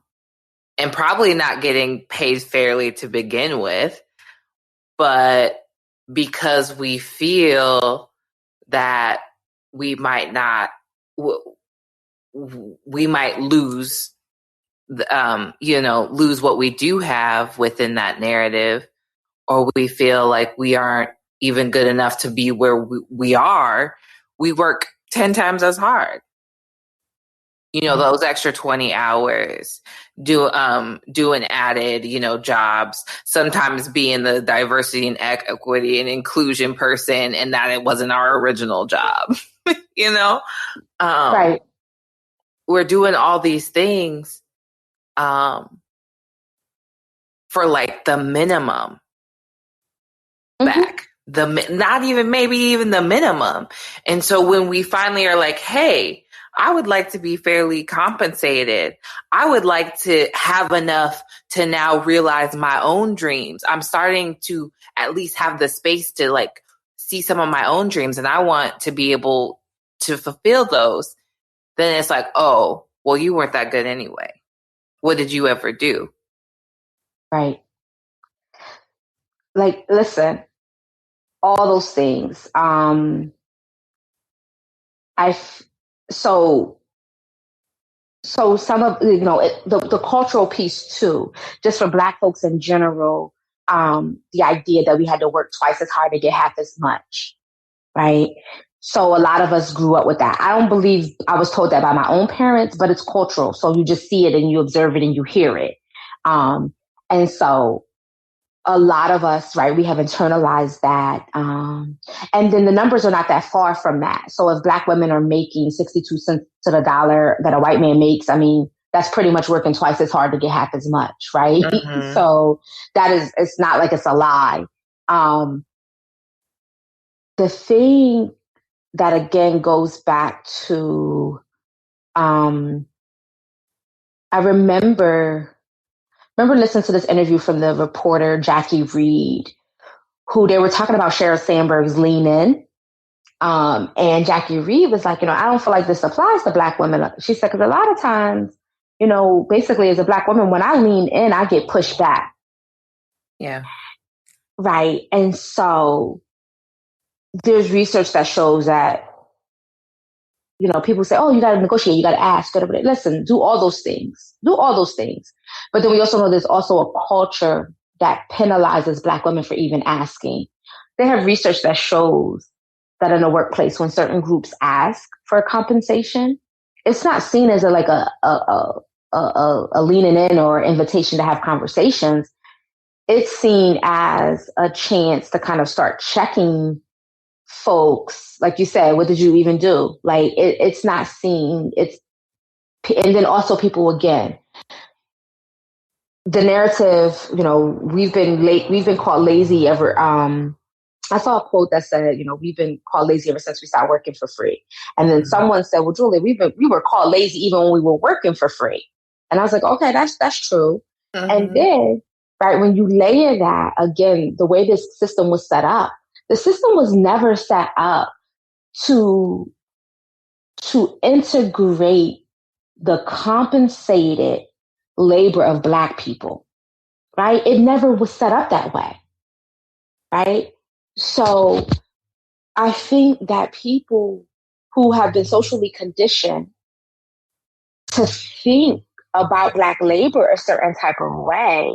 probably not getting paid fairly to begin with, but because we feel that we might lose, lose what we do have within that narrative, or we feel like we aren't even good enough to be where we are, we work 10 times as hard. You know, those extra 20 hours, doing added, jobs, sometimes being the diversity and equity and inclusion person, and that it wasn't our original job, Right. We're doing all these things for like the minimum back. Not even, maybe even the minimum. And so when we finally are like, hey, I would like to be fairly compensated, I would like to have enough to now realize my own dreams, I'm starting to at least have the space to like see some of my own dreams, and I want to be able to fulfill those, then it's like, oh, well, you weren't that good anyway. What did you ever do? Right. Like, listen, all those things. So some of, the cultural piece too, just for Black folks in general, the idea that we had to work twice as hard to get half as much, right? So a lot of us grew up with that. I don't believe I was told that by my own parents, but it's cultural. So you just see it and you observe it and you hear it. And so a lot of us, right, we have internalized that. And then the numbers are not that far from that. So if Black women are making 62 cents to the dollar that a white man makes, I mean, that's pretty much working twice as hard to get half as much, right? Mm-hmm. So it's not like it's a lie. The thing that again goes back to, I remember listening to this interview from the reporter Jackie Reed, who they were talking about Sheryl Sandberg's Lean In. And Jackie Reed was like, I don't feel like this applies to Black women. She said, because a lot of times, basically as a Black woman, when I lean in, I get pushed back. Yeah. Right. And so there's research that shows that, people say, oh, you got to negotiate, you got to ask. Listen, do all those things. But then we also know there's also a culture that penalizes Black women for even asking. They have research that shows that in the workplace, when certain groups ask for compensation, it's not seen as a leaning in or invitation to have conversations. It's seen as a chance to kind of start checking folks, like you said, what did you even do? Like it's not seen. And then also people, again, the narrative, we've been called lazy ever. I saw a quote that said, we've been called lazy ever since we started working for free. And then someone said, well, Julie, we were called lazy even when we were working for free. And I was like, okay, that's true. Mm-hmm. And then, right, when you layer that, again, the way this system was set up, the system was never set up to to integrate the compensated labor of Black people, right? It never was set up that way, right? So I think that people who have been socially conditioned to think about Black labor a certain type of way,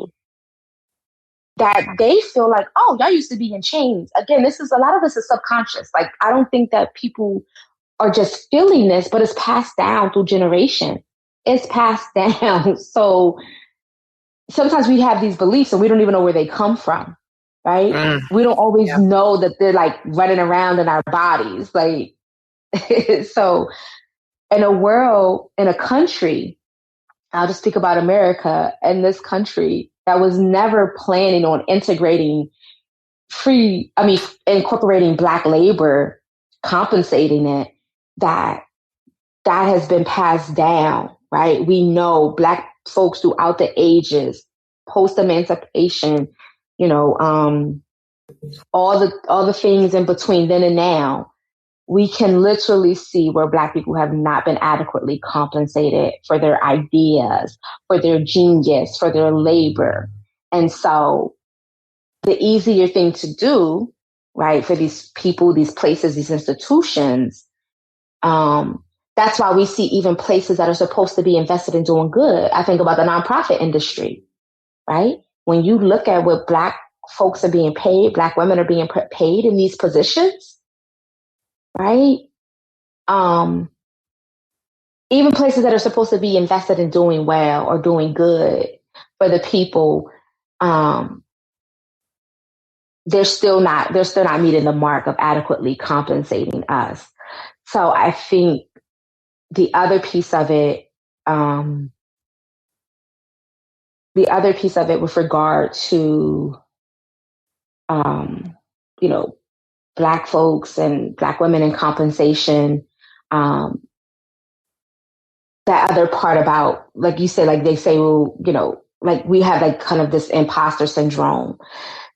that they feel like, oh, y'all used to be in chains. Again, a lot of this is subconscious. Like, I don't think that people are just feeling this, but it's passed down through generation. It's passed down. So sometimes we have these beliefs and we don't even know where they come from, right? We don't always know that they're like running around in our bodies. Like, so in a country, I'll just speak about America and this country that was never planning on incorporating Black labor, compensating it, that has been passed down, right? We know Black folks throughout the ages, post-emancipation, all the things in between then and now, we can literally see where Black people have not been adequately compensated for their ideas, for their genius, for their labor. And so the easier thing to do, right, for these people, these places, these institutions, that's why we see even places that are supposed to be invested in doing good. I think about the nonprofit industry, right? When you look at what Black folks are being paid, Black women are being paid in these positions, right? Even places that are supposed to be invested in doing well or doing good for the people, they're still not meeting the mark of adequately compensating us. So I think the other piece of it with regard to, Black folks and Black women in compensation, that other part about, like you said, like they say, well, like we have like kind of this imposter syndrome,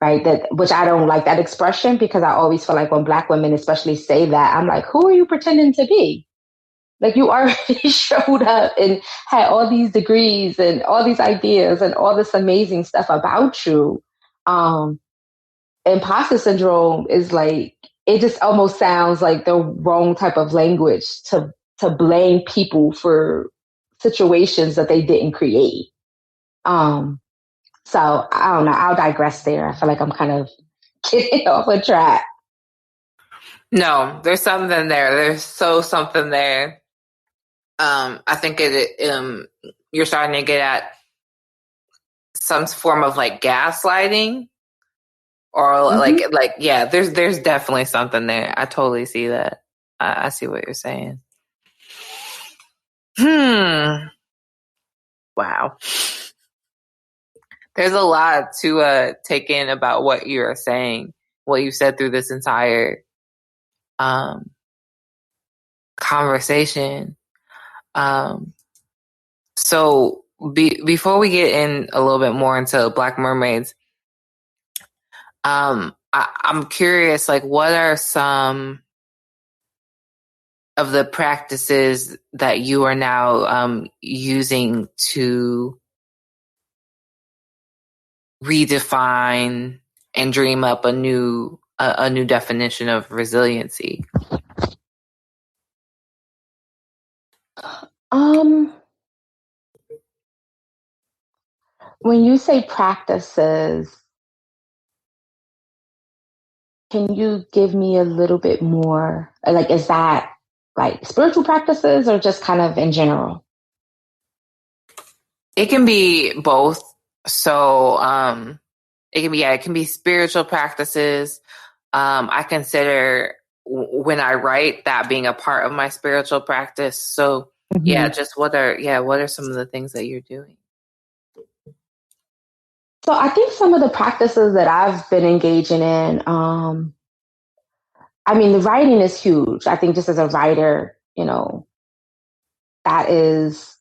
right? Which I don't like that expression, because I always feel like when Black women especially say that, I'm like, who are you pretending to be? Like, you already showed up and had all these degrees and all these ideas and all this amazing stuff about you. Imposter syndrome is like, it just almost sounds like the wrong type of language to blame people for situations that they didn't create. So I don't know. I'll digress there. I feel like I'm kind of getting off a track. No, there's something there. There's something there. I think you're starting to get at some form of like gaslighting, or yeah. There's definitely something there. I totally see that. I see what you're saying. Wow. There's a lot to take in about what you're saying, what you said through this entire conversation. So before we get in a little bit more into Black Mermaids, I'm curious, like, what are some of the practices that you are now using to redefine and dream up a new definition of resiliency? When you say practices, can you give me a little bit more? Like, is that like spiritual practices or just kind of in general? It can be both. So it can be spiritual practices. I consider when I write that being a part of my spiritual practice. So yeah, just what are some of the things that you're doing? So I think some of the practices that I've been engaging in, the writing is huge. I think just as a writer, that is,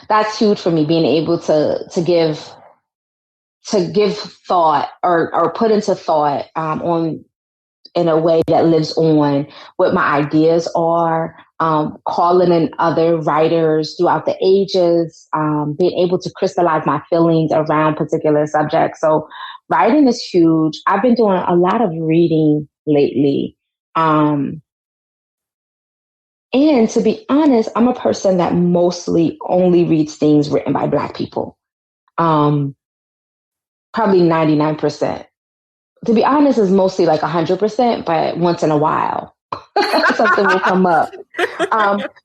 that's huge for me, being able to give thought or put into thought on in a way that lives on, what my ideas are, calling in other writers throughout the ages, being able to crystallize my feelings around particular subjects. So writing is huge. I've been doing a lot of reading lately. And to be honest, I'm a person that mostly only reads things written by Black people. Probably 99%. To be honest, is mostly like 100%, but once in a while, something will come up.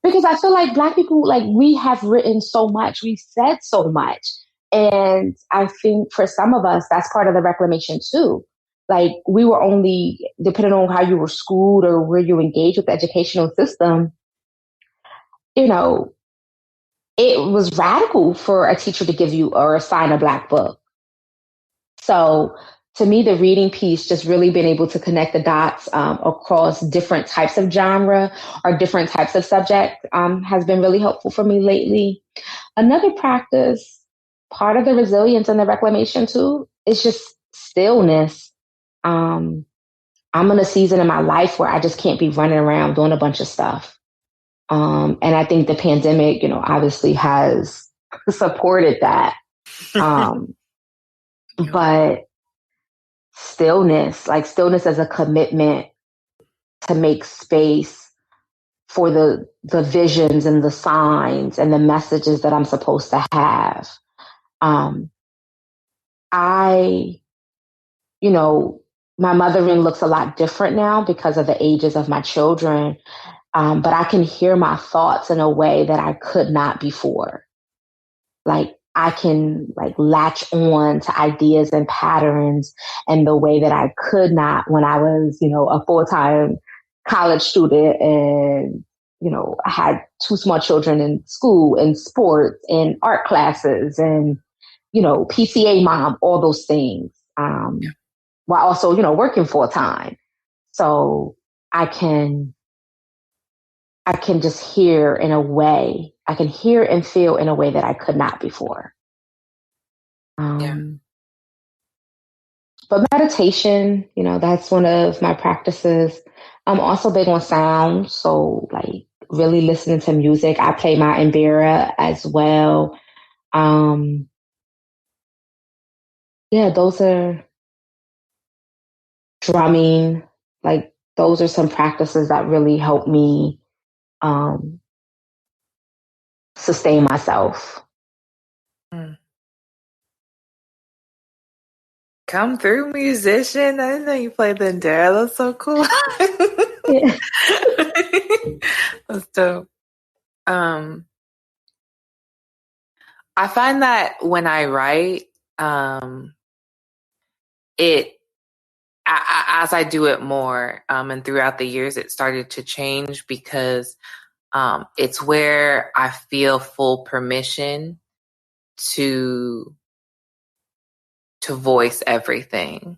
Because I feel like Black people, like, we have written so much, we've said so much. And I think for some of us, that's part of the reclamation too. Like, we were only, depending on how you were schooled or where you engaged with the educational system, you know, it was radical for a teacher to give you or assign a Black book. So to me, the reading piece, just really being able to connect the dots across different types of genre or different types of subject has been really helpful for me lately. Another practice, part of the resilience and the reclamation too, is just stillness. I'm in a season in my life where I just can't be running around doing a bunch of stuff. And I think the pandemic, obviously has supported that. But stillness as a commitment to make space for the visions and the signs and the messages that I'm supposed to have. I, my mothering looks a lot different now because of the ages of my children. But I can hear my thoughts in a way that I could not before. Like, I can latch on to ideas and patterns in the way that I could not when I was, a full-time college student and, I had two small children in school and sports and art classes and, PCA mom, all those things, while also, working full-time. So I can just hear in a way, I can hear and feel in a way that I could not before. But meditation, that's one of my practices. I'm also big on sound. So really listening to music. I play my Mbira as well. Those are drumming. Those are some practices that really help me sustain myself. Come through, musician. I didn't know you played the Ndera. That's so cool. Yeah. That's dope. I find that when I write, as I do it more, and throughout the years, it started to change because it's where I feel full permission to voice everything.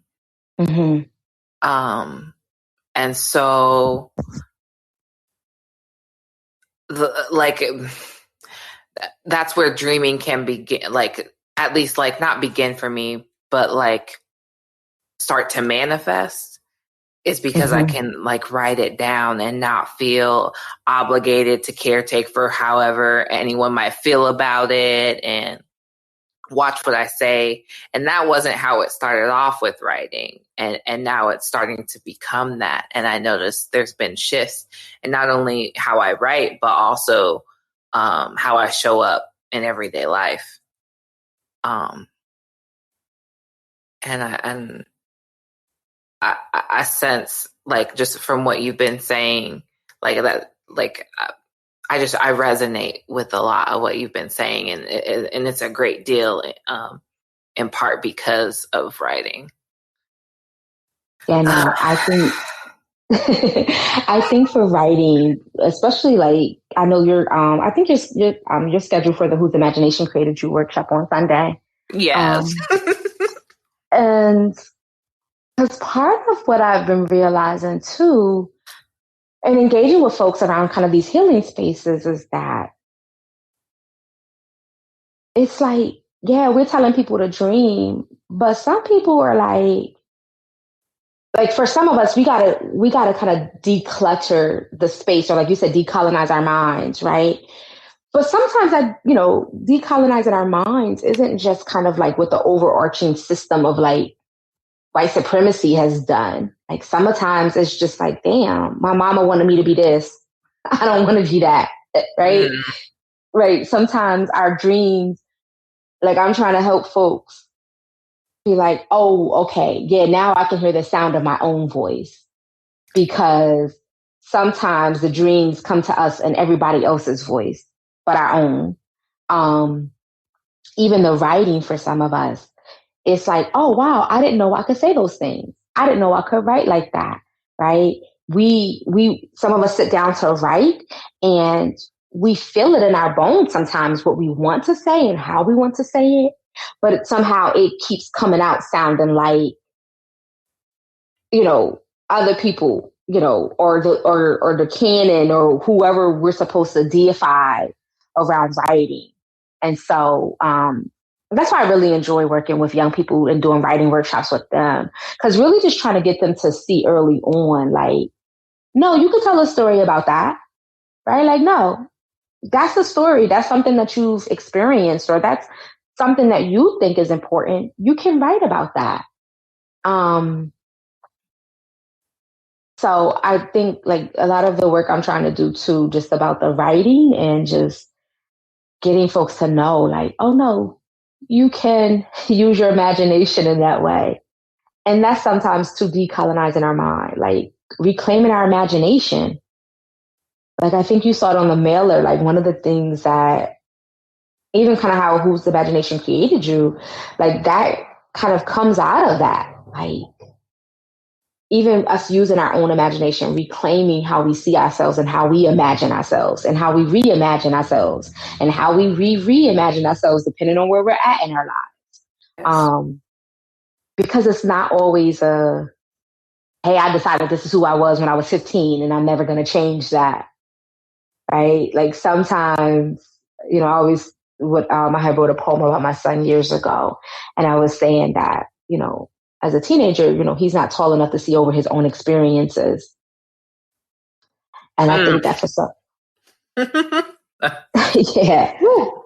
Mm-hmm. And so that's where dreaming can begin, at least not begin for me, but start to manifest, is because I can write it down and not feel obligated to caretake for however anyone might feel about it and watch what I say. And that wasn't how it started off with writing. And now it's starting to become that. And I noticed there's been shifts in not only how I write, but also how I show up in everyday life. And I sense, just from what you've been saying, I resonate with a lot of what you've been saying, and it's a great deal, in part because of writing. Yeah, no, I think I think for writing, especially I know I think you're scheduled for the Whose Imagination Created You workshop on Sunday. Yes. And as part of what I've been realizing too, and engaging with folks around kind of these healing spaces, is that it's we're telling people to dream, but some people are like for some of us, we gotta kind of declutter the space, or like you said, decolonize our minds, right? But sometimes decolonizing our minds isn't just kind of like what the overarching system of like white supremacy has done. Like sometimes it's just like, damn, my mama wanted me to be this. I don't want to be that, right? Right. Sometimes our dreams, like I'm trying to help folks be like, oh, okay, yeah, now I can hear the sound of my own voice, because sometimes the dreams come to us in everybody else's voice but our own. Even the writing for some of us, it's like, oh wow, I didn't know I could say those things. I didn't know I could write like that, right? We some of us sit down to write, and we feel it in our bones sometimes what we want to say and how we want to say it, but somehow it keeps coming out sounding like, other people, or the canon or whoever we're supposed to deify around writing. And so that's why I really enjoy working with young people and doing writing workshops with them, because really just trying to get them to see early on, like, no, you could tell a story about that, right? Like, no, that's a story. That's something that you've experienced, or that's something that you think is important. You can write about that. So I think like a lot of the work I'm trying to do too, just about the writing and just getting folks to know like, oh no, you can use your imagination in that way. And that's sometimes too decolonizing our mind, like reclaiming our imagination. Like I think you saw it on the mailer, like one of the things that even kind of how whose imagination created you, like that kind of comes out of that. Like even us using our own imagination, reclaiming how we see ourselves and how we imagine ourselves and how we reimagine ourselves and how we reimagine ourselves depending on where we're at in our lives. Yes. Because it's not always hey, I decided this is who I was when I was 15 and I'm never going to change that. Right? Like sometimes, I always I had wrote a poem about my son years ago, and I was saying that, as a teenager, he's not tall enough to see over his own experiences. And I think that's what's up. Yeah. Woo.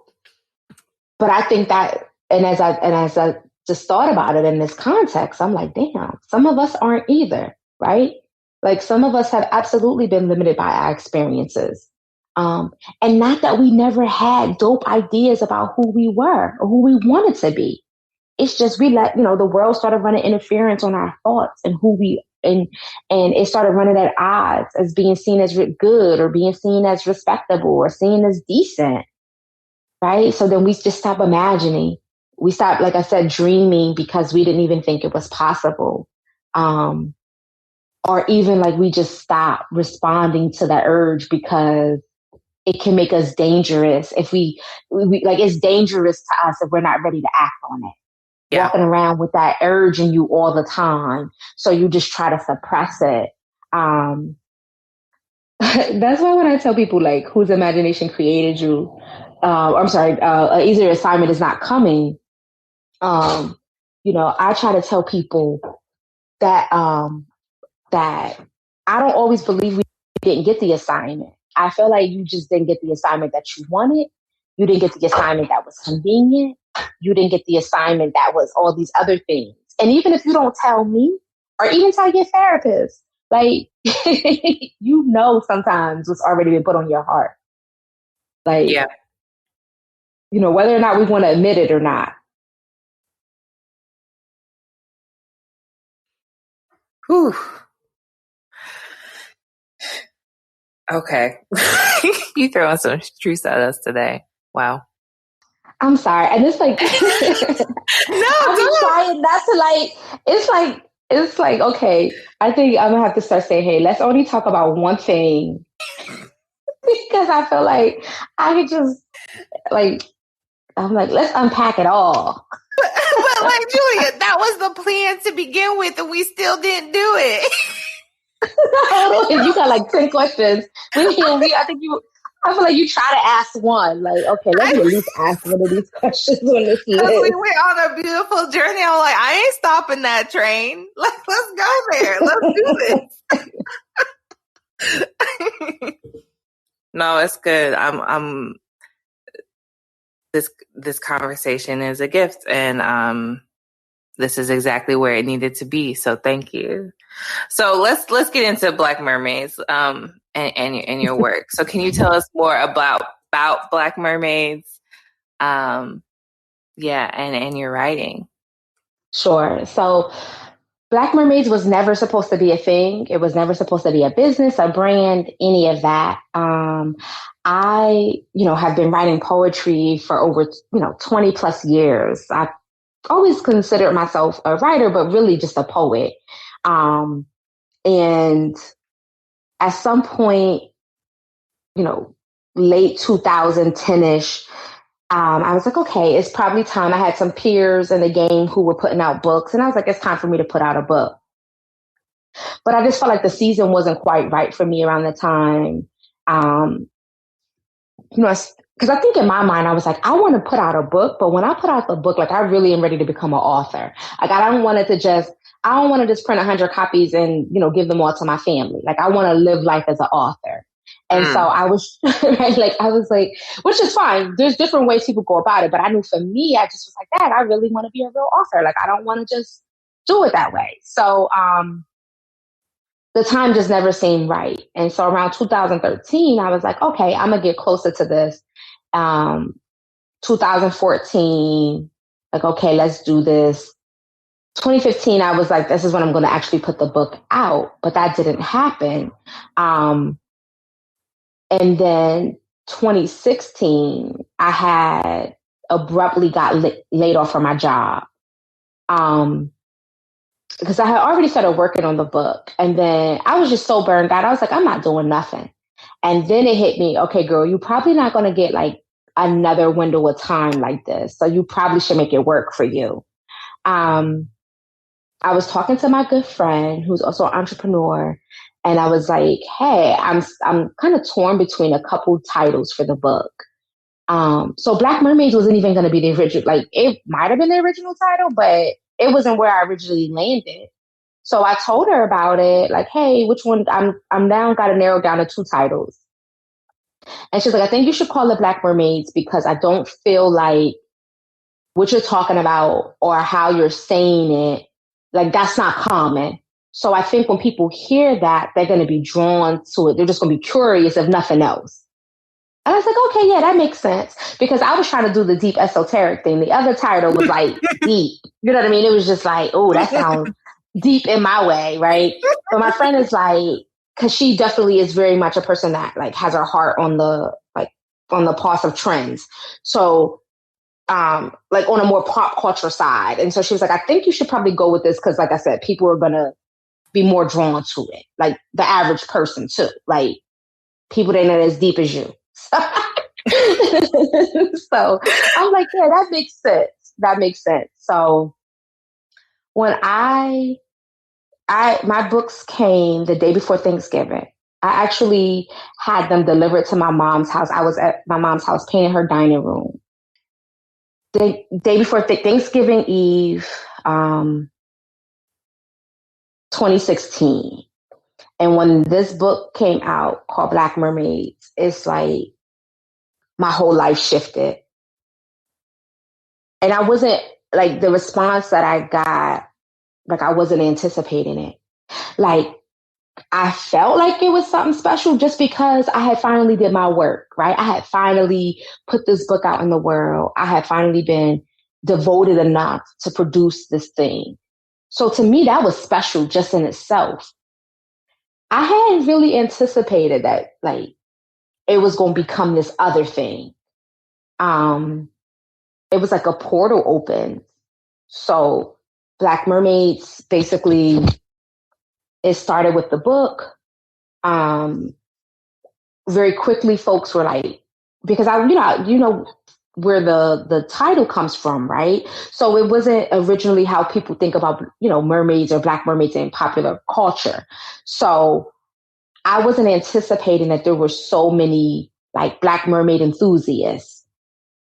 But I think that, and as I just thought about it in this context, I'm like, damn, some of us aren't either, right? Like some of us have absolutely been limited by our experiences. And not that we never had dope ideas about who we were or who we wanted to be. It's just we let, the world started running interference on our thoughts and who we, and it started running at odds as being seen as good or being seen as respectable or seen as decent. Right. So then we just stop imagining. We stopped, like I said, dreaming because we didn't even think it was possible. Or even like we just stop responding to that urge because it can make us dangerous if we like it's dangerous to us if we're not ready to act on it. Yeah. Walking around with that urge in you all the time. So you just try to suppress it. That's why when I tell people like whose imagination created you, I'm sorry, easier assignment is not coming. I try to tell people that that I don't always believe we didn't get the assignment. I feel like you just didn't get the assignment that you wanted. You didn't get the assignment that was convenient. You didn't get the assignment that was all these other things. And even if you don't tell me, or even tell your therapist, like, sometimes what's already been put on your heart. Like, yeah. Whether or not we want to admit it or not. Whew. Okay. You throwing some truth at us today. Wow. I'm sorry. And it's like, no, I'm trying not to like, it's like, okay, I think I'm going to have to start saying, hey, let's only talk about one thing. Because I feel like I could just I'm like, let's unpack it all. But like, Julia, that was the plan to begin with, and we still didn't do it. Hold on, you got like 10 questions. I think you. I feel like you try to ask one. Like, okay, let me at least ask one of these questions on this Because list. we went on a beautiful journey. I'm like, I ain't stopping that train. Let's go there. Let's do this. No, it's good. This conversation is a gift, and this is exactly where it needed to be. So thank you. So let's get into Black Mermaids and your work. So can you tell us more about Black Mermaids? And your writing. Sure. So Black Mermaids was never supposed to be a thing. It was never supposed to be a business, a brand, any of that. I, have been writing poetry for over, 20 plus years. I always considered myself a writer, but really just a poet. And at some point, late 2010-ish, I was like, okay, it's probably time. I had some peers in the game who were putting out books, and I was like, it's time for me to put out a book. But I just felt like the season wasn't quite right for me around the time. Because I think in my mind, I was like, I want to put out a book, but when I put out the book, like I really am ready to become an author. Like I don't want to just print 100 copies and, give them all to my family. Like I want to live life as an author. And so I was, I was like, which is fine. There's different ways people go about it. But I knew for me, I just was like, Dad, I really want to be a real author. Like I don't want to just do it that way. So, the time just never seemed right. And so around 2013, I was like, okay, I'm going to get closer to this. 2014, like, okay, let's do this. 2015, I was like, this is when I'm going to actually put the book out, but that didn't happen. And then 2016, I had abruptly got laid off from my job. Because I had already started working on the book. And then I was just so burned out. I was like, I'm not doing nothing. And then it hit me, okay, girl, you're probably not going to get like another window of time like this. So you probably should make it work for you. I was talking to my good friend who's also an entrepreneur. And I was like, hey, I'm kind of torn between a couple titles for the book. So Black Mermaids wasn't even going to be the original, like it might have been the original title, but it wasn't where I originally landed. So I told her about it, like, hey, which one? I'm now got to narrow down to 2 titles. And she's like, I think you should call it Black Mermaids because I don't feel like what you're talking about or how you're saying it, like that's not common. So I think when people hear that, they're going to be drawn to it. They're just going to be curious if nothing else. And I was like, okay, yeah, that makes sense. Because I was trying to do the deep esoteric thing. The other title was like deep. You know what I mean? It was just like, oh, that sounds deep in my way, right? But my friend is like, because she definitely is very much a person that like has her heart on the pulse of trends. So like on a more pop culture side. And so she was like, I think you should probably go with this because like I said, people are gonna be more drawn to it. Like the average person too. Like people that ain't as deep as you. So I'm like, yeah, that makes sense. That makes sense. So when my books came the day before Thanksgiving. I actually had them delivered to my mom's house. I was at my mom's house painting her dining room. The day before Thanksgiving Eve, 2016. And when this book came out called Black Mermaids, it's like my whole life shifted. And I wasn't like the response that I got, like I wasn't anticipating it. Like I felt like it was something special just because I had finally did my work, right? I had finally put this book out in the world. I had finally been devoted enough to produce this thing. So to me, that was special just in itself. I hadn't really anticipated that like it was going to become this other thing. It was like a portal open. So Black Mermaids, basically, it started with the book. Very quickly, folks were like, because you know where the title comes from, right? So it wasn't originally how people think about, mermaids or Black mermaids in popular culture. So I wasn't anticipating that there were so many like Black Mermaid enthusiasts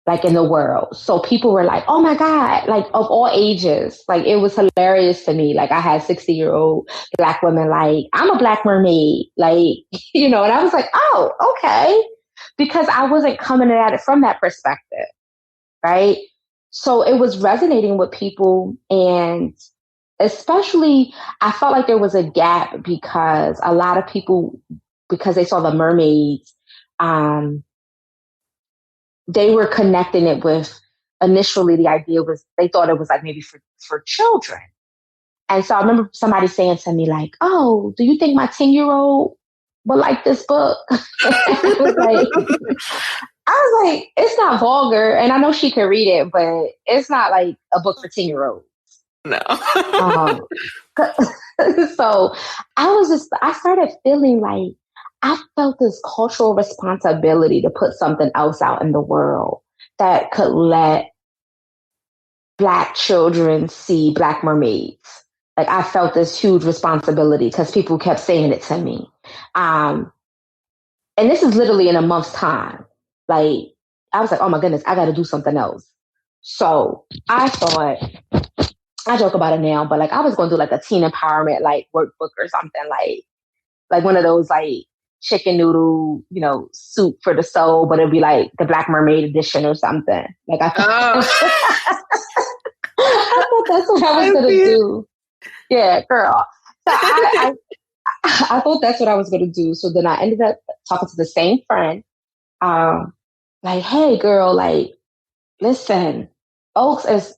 like in the world. So people were like, oh my God, like of all ages. Like it was hilarious to me. Like I had 60-year-old Black women like, I'm a Black mermaid. Like, and I was like, oh, okay. Because I wasn't coming at it from that perspective. Right. So it was resonating with people. And especially, I felt like there was a gap because a lot of people, because they saw the mermaids, they were connecting it with, initially the idea was they thought it was like maybe for children. And so I remember somebody saying to me like, oh, do you think my 10-year-old would like this book? I was like, it's not vulgar. And I know she could read it, but it's not like a book for 10-year-olds. No. So I started feeling like I felt this cultural responsibility to put something else out in the world that could let Black children see Black mermaids. Like I felt this huge responsibility because people kept saying it to me. And this is literally in a month's time. Like I was like, oh my goodness, I got to do something else. So I thought, I joke about it now, but like I was going to do like a teen empowerment like workbook or something like one of those like chicken noodle, soup for the soul, but it'd be like the Black Mermaid edition or something. Like I thought that's what I was going to do. Yeah, girl. So I thought that's what I was going to do. So then I ended up talking to the same friend. Like, hey girl, like, listen, Oaks is,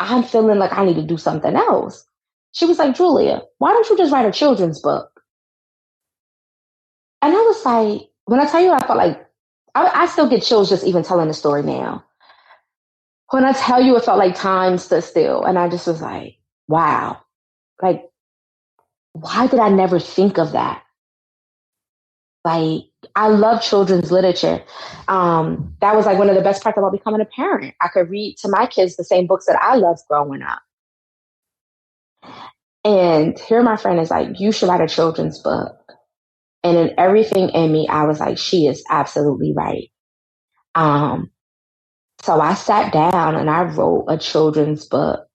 I'm feeling like I need to do something else. She was like, Julia, why don't you just write a children's book? And I was like, when I tell you, I felt like, I still get chills just even telling the story now. When I tell you, it felt like time stood still. And I just was like, wow, like, why did I never think of that? Like, I love children's literature. That was like one of the best parts about becoming a parent. I could read to my kids the same books that I loved growing up. And here my friend is like, you should write a children's book. And in everything in me, I was like, she is absolutely right. So I sat down and I wrote a children's book,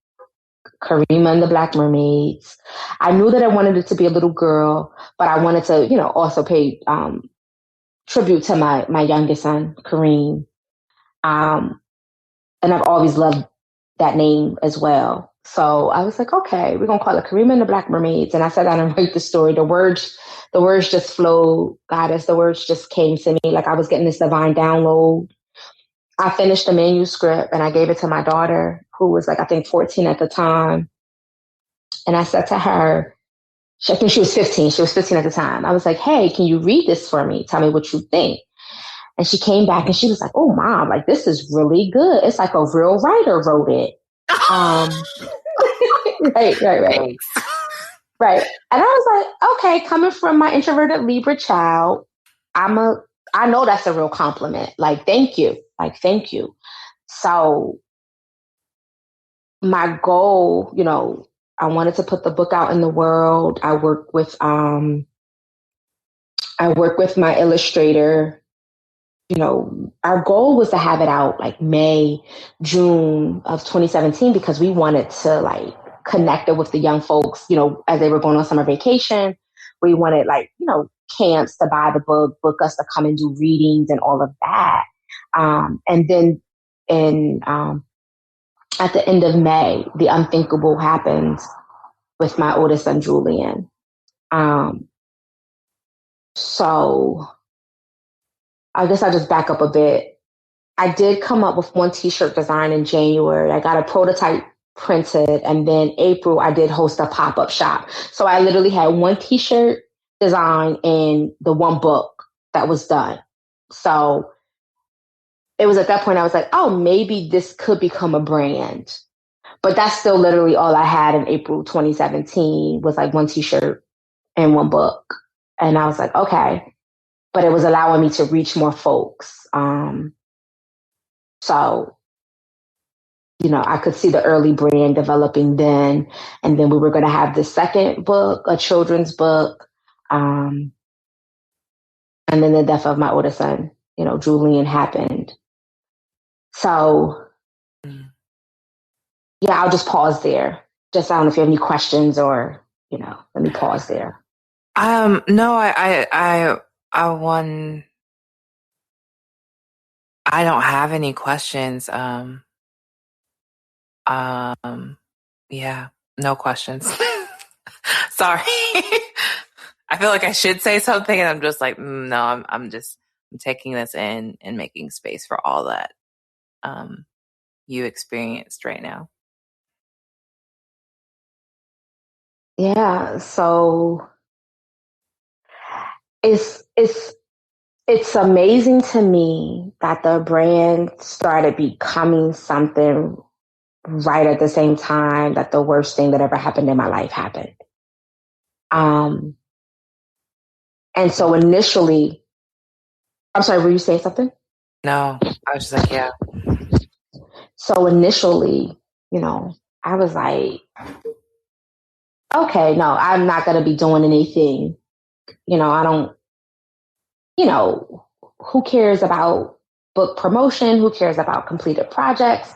Karima and the Black Mermaids. I knew that I wanted it to be a little girl, but I wanted to, also pay tribute to my youngest son, Kareem. And I've always loved that name as well. So I was like, okay, we're going to call it Karima and the Black Mermaids. And I sat down and wrote the story. The words just flowed, Goddess. The words just came to me like I was getting this divine download. I finished the manuscript and I gave it to my daughter, who was like, I think 14 at the time. And I said to her, I think she was 15. She was 15 at the time. I was like, hey, can you read this for me? Tell me what you think. And she came back and she was like, oh, Mom, like, this is really good. It's like a real writer wrote it. Right. Right. And I was like, okay, coming from my introverted Libra child, I know that's a real compliment. Like, thank you. So my goal, I wanted to put the book out in the world. I work with my illustrator. Our goal was to have it out like May, June of 2017 because we wanted to like connect it with the young folks, as they were going on summer vacation. We wanted like, camps to buy the book us to come and do readings and all of that. And then at the end of May, the unthinkable happened with my oldest son, Julian. So I guess I'll just back up a bit. I did come up with one t-shirt design in January. I got a prototype printed, and then April I did host a pop-up shop. So I literally had one t-shirt design and the one book that was done. So it was at that point I was like, oh, maybe this could become a brand. But that's still literally all I had in April 2017 was like one t-shirt and one book. And I was like, okay. But it was allowing me to reach more folks. So, I could see the early brand developing then. And then we were going to have the second book, a children's book. And then the death of my oldest son, Julian, happened. So, yeah, I'll just pause there. Just, I don't know if you have any questions or, let me pause there. No, I don't have any questions. Yeah, no questions. Sorry. I feel like I should say something and I'm just like, no, I'm taking this in and making space for all that you experienced right now. Yeah, so it's amazing to me that the brand started becoming something right at the same time that the worst thing that ever happened in my life happened. And so initially, I'm sorry, were you saying something? No, I was just like, yeah. So initially, I was like, okay, no, I'm not going to be doing anything. I don't, who cares about book promotion? Who cares about completed projects?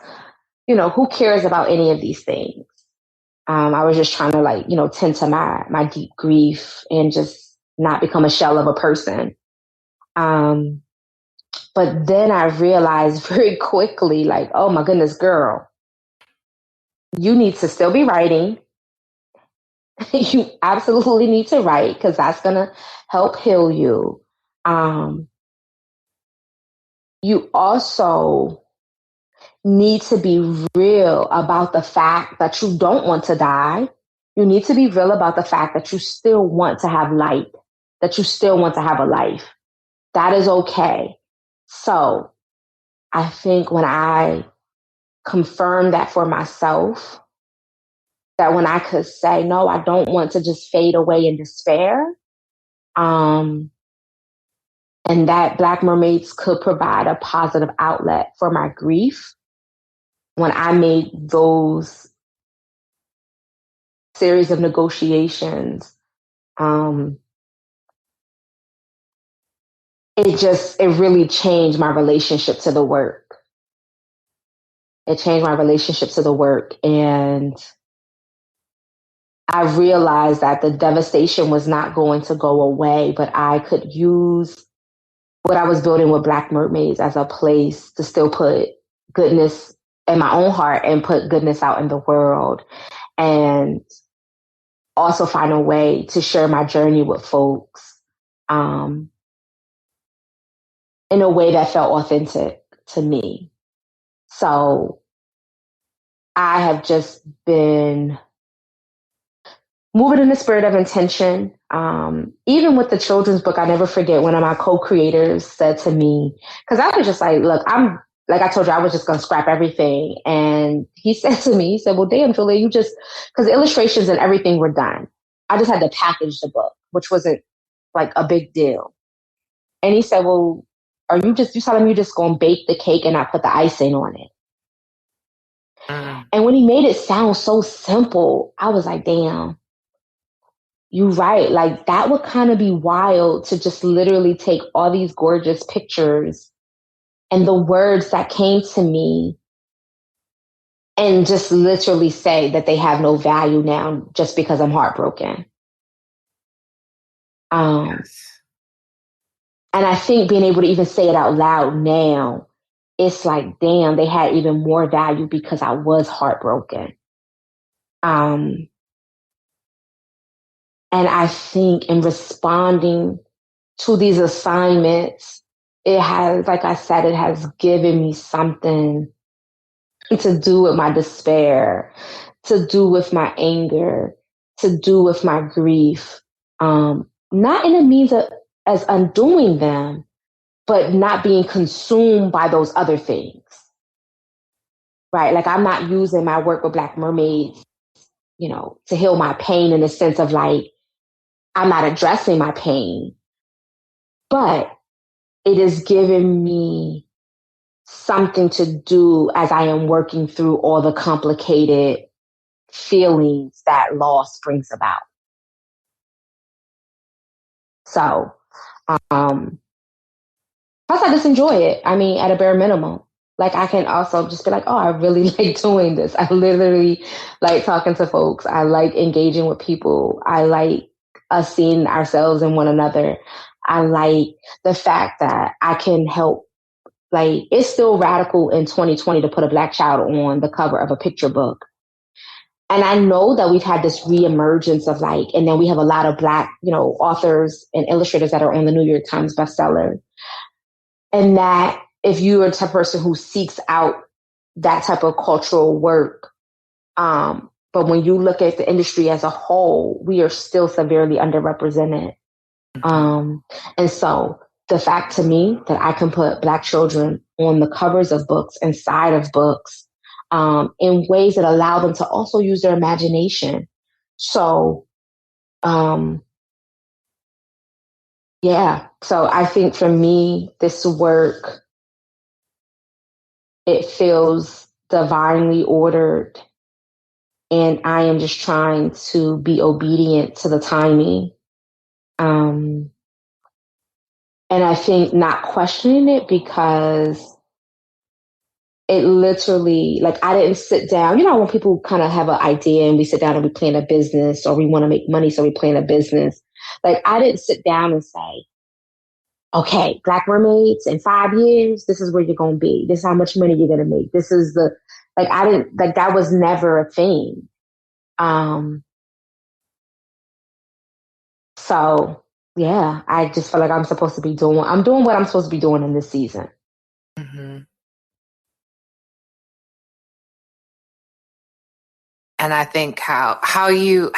Who cares about any of these things? I was just trying to tend to my deep grief and just not become a shell of a person. But then I realized very quickly, oh my goodness, girl, you need to still be writing. You absolutely need to write because that's going to help heal you. You also need to be real about the fact that you don't want to die. You need to be real about the fact that you still want to have light, that you still want to have a life. That is okay. So I think when I confirmed that for myself, that when I could say, no, I don't want to just fade away in despair, and that Black Mermaids could provide a positive outlet for my grief, when I made those series of negotiations, it really changed my relationship to the work. It changed my relationship to the work. And I realized that the devastation was not going to go away, but I could use what I was building with Black Mermaids as a place to still put goodness in my own heart and put goodness out in the world. And also find a way to share my journey with folks in a way that felt authentic to me. So I have just been moving in the spirit of intention. Even with the children's book, I never forget one of my co-creators said to me, because I was just like, look, like I told you, I was just going to scrap everything. And he said to me, he said, well, damn, Julia, because the illustrations and everything were done. I just had to package the book, which wasn't like a big deal. And he said, well, you telling me you're just going to bake the cake and not put the icing on it? And when he made it sound so simple, I was like, damn, you're right. Like that would kind of be wild to just literally take all these gorgeous pictures and the words that came to me and just literally say that they have no value now just because I'm heartbroken. Yes. And I think being able to even say it out loud now, it's like, damn, they had even more value because I was heartbroken. And I think in responding to these assignments, it has, like I said, it has given me something to do with my despair, to do with my anger, to do with my grief. Not in a means of as undoing them, but not being consumed by those other things. Right? Like I'm not using my work with Black Mermaids, to heal my pain in the sense of like, I'm not addressing my pain, but it is giving me something to do as I am working through all the complicated feelings that loss brings about. So, Plus, I just enjoy it. I mean, at a bare minimum. Like, I can also just be like, oh, I really like doing this. I literally like talking to folks. I like engaging with people. I like us seeing ourselves in one another. I like the fact that I can help. Like, it's still radical in 2020 to put a Black child on the cover of a picture book. And I know that we've had this reemergence of like, and then we have a lot of Black, authors and illustrators that are on the New York Times bestseller. And that if you are the type of person who seeks out that type of cultural work, but when you look at the industry as a whole, we are still severely underrepresented. And so the fact to me that I can put Black children on the covers of books, inside of books, in ways that allow them to also use their imagination. So, yeah. So I think for me, this work, it feels divinely ordered. And I am just trying to be obedient to the timing. And I think not questioning it, because it literally, like, I didn't sit down. When people kind of have an idea and we sit down and we plan a business, or we want to make money, so we plan a business. Like, I didn't sit down and say, okay, Black Mermaids, in 5 years, this is where you're going to be. This is how much money you're going to make. This is I didn't, like, that was never a thing. So yeah, I just feel like I'm doing what I'm supposed to be doing in this season. Mm-hmm. And I think how you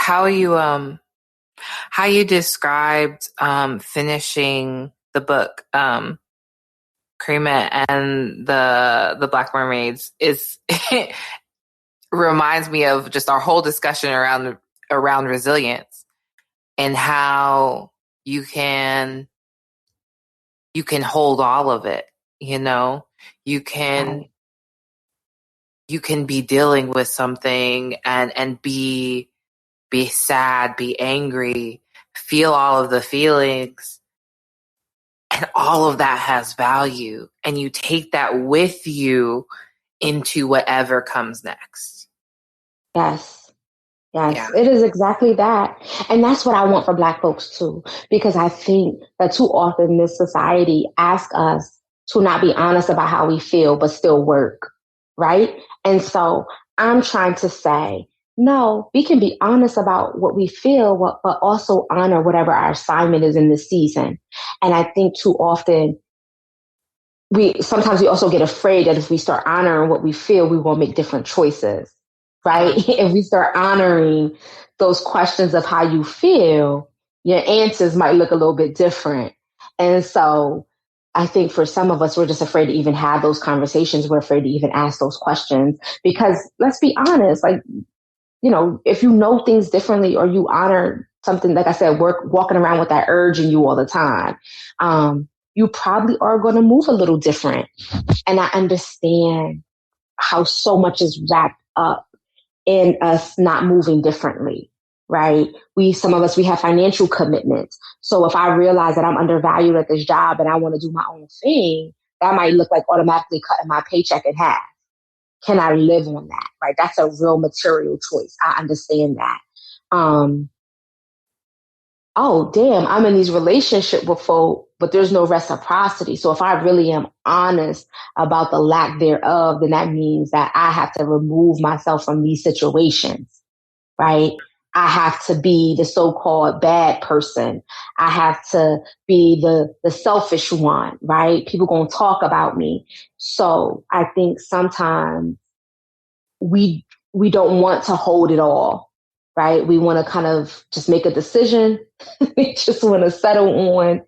described finishing the book, Crema and the Black Mermaids, is reminds me of just our whole discussion around resilience, and how you can hold all of it. You can be dealing with something and be sad, be angry, feel all of the feelings, and all of that has value, and you take that with you into whatever comes next. Yes. Yes, Yeah. it is exactly that. And that's what I want for Black folks too, because I think that too often this society asks us to not be honest about how we feel, but still work. Right. And so I'm trying to say, no, we can be honest about what we feel, but also honor whatever our assignment is in this season. And I think too often sometimes we also get afraid that if we start honoring what we feel, we will make different choices, right? If we start honoring those questions of how you feel, your answers might look a little bit different. And so I think for some of us, we're just afraid to even have those conversations. We're afraid to even ask those questions, because let's be honest, like, if you know things differently, or you honor something, like I said, walking around with that urge in you all the time, you probably are going to move a little different. And I understand how so much is wrapped up in us not moving differently, right? Some of us, we have financial commitments. So if I realize that I'm undervalued at this job and I want to do my own thing, that might look like automatically cutting my paycheck in half. Can I live on that? Right? That's a real material choice. I understand that. Oh, damn, I'm in these relationships with folk, but there's no reciprocity. So if I really am honest about the lack thereof, then that means that I have to remove myself from these situations, right? I have to be the so-called bad person. I have to be the selfish one, right? People gonna talk about me. So I think sometimes we don't want to hold it all, right? We want to kind of just make a decision. We just want to settle on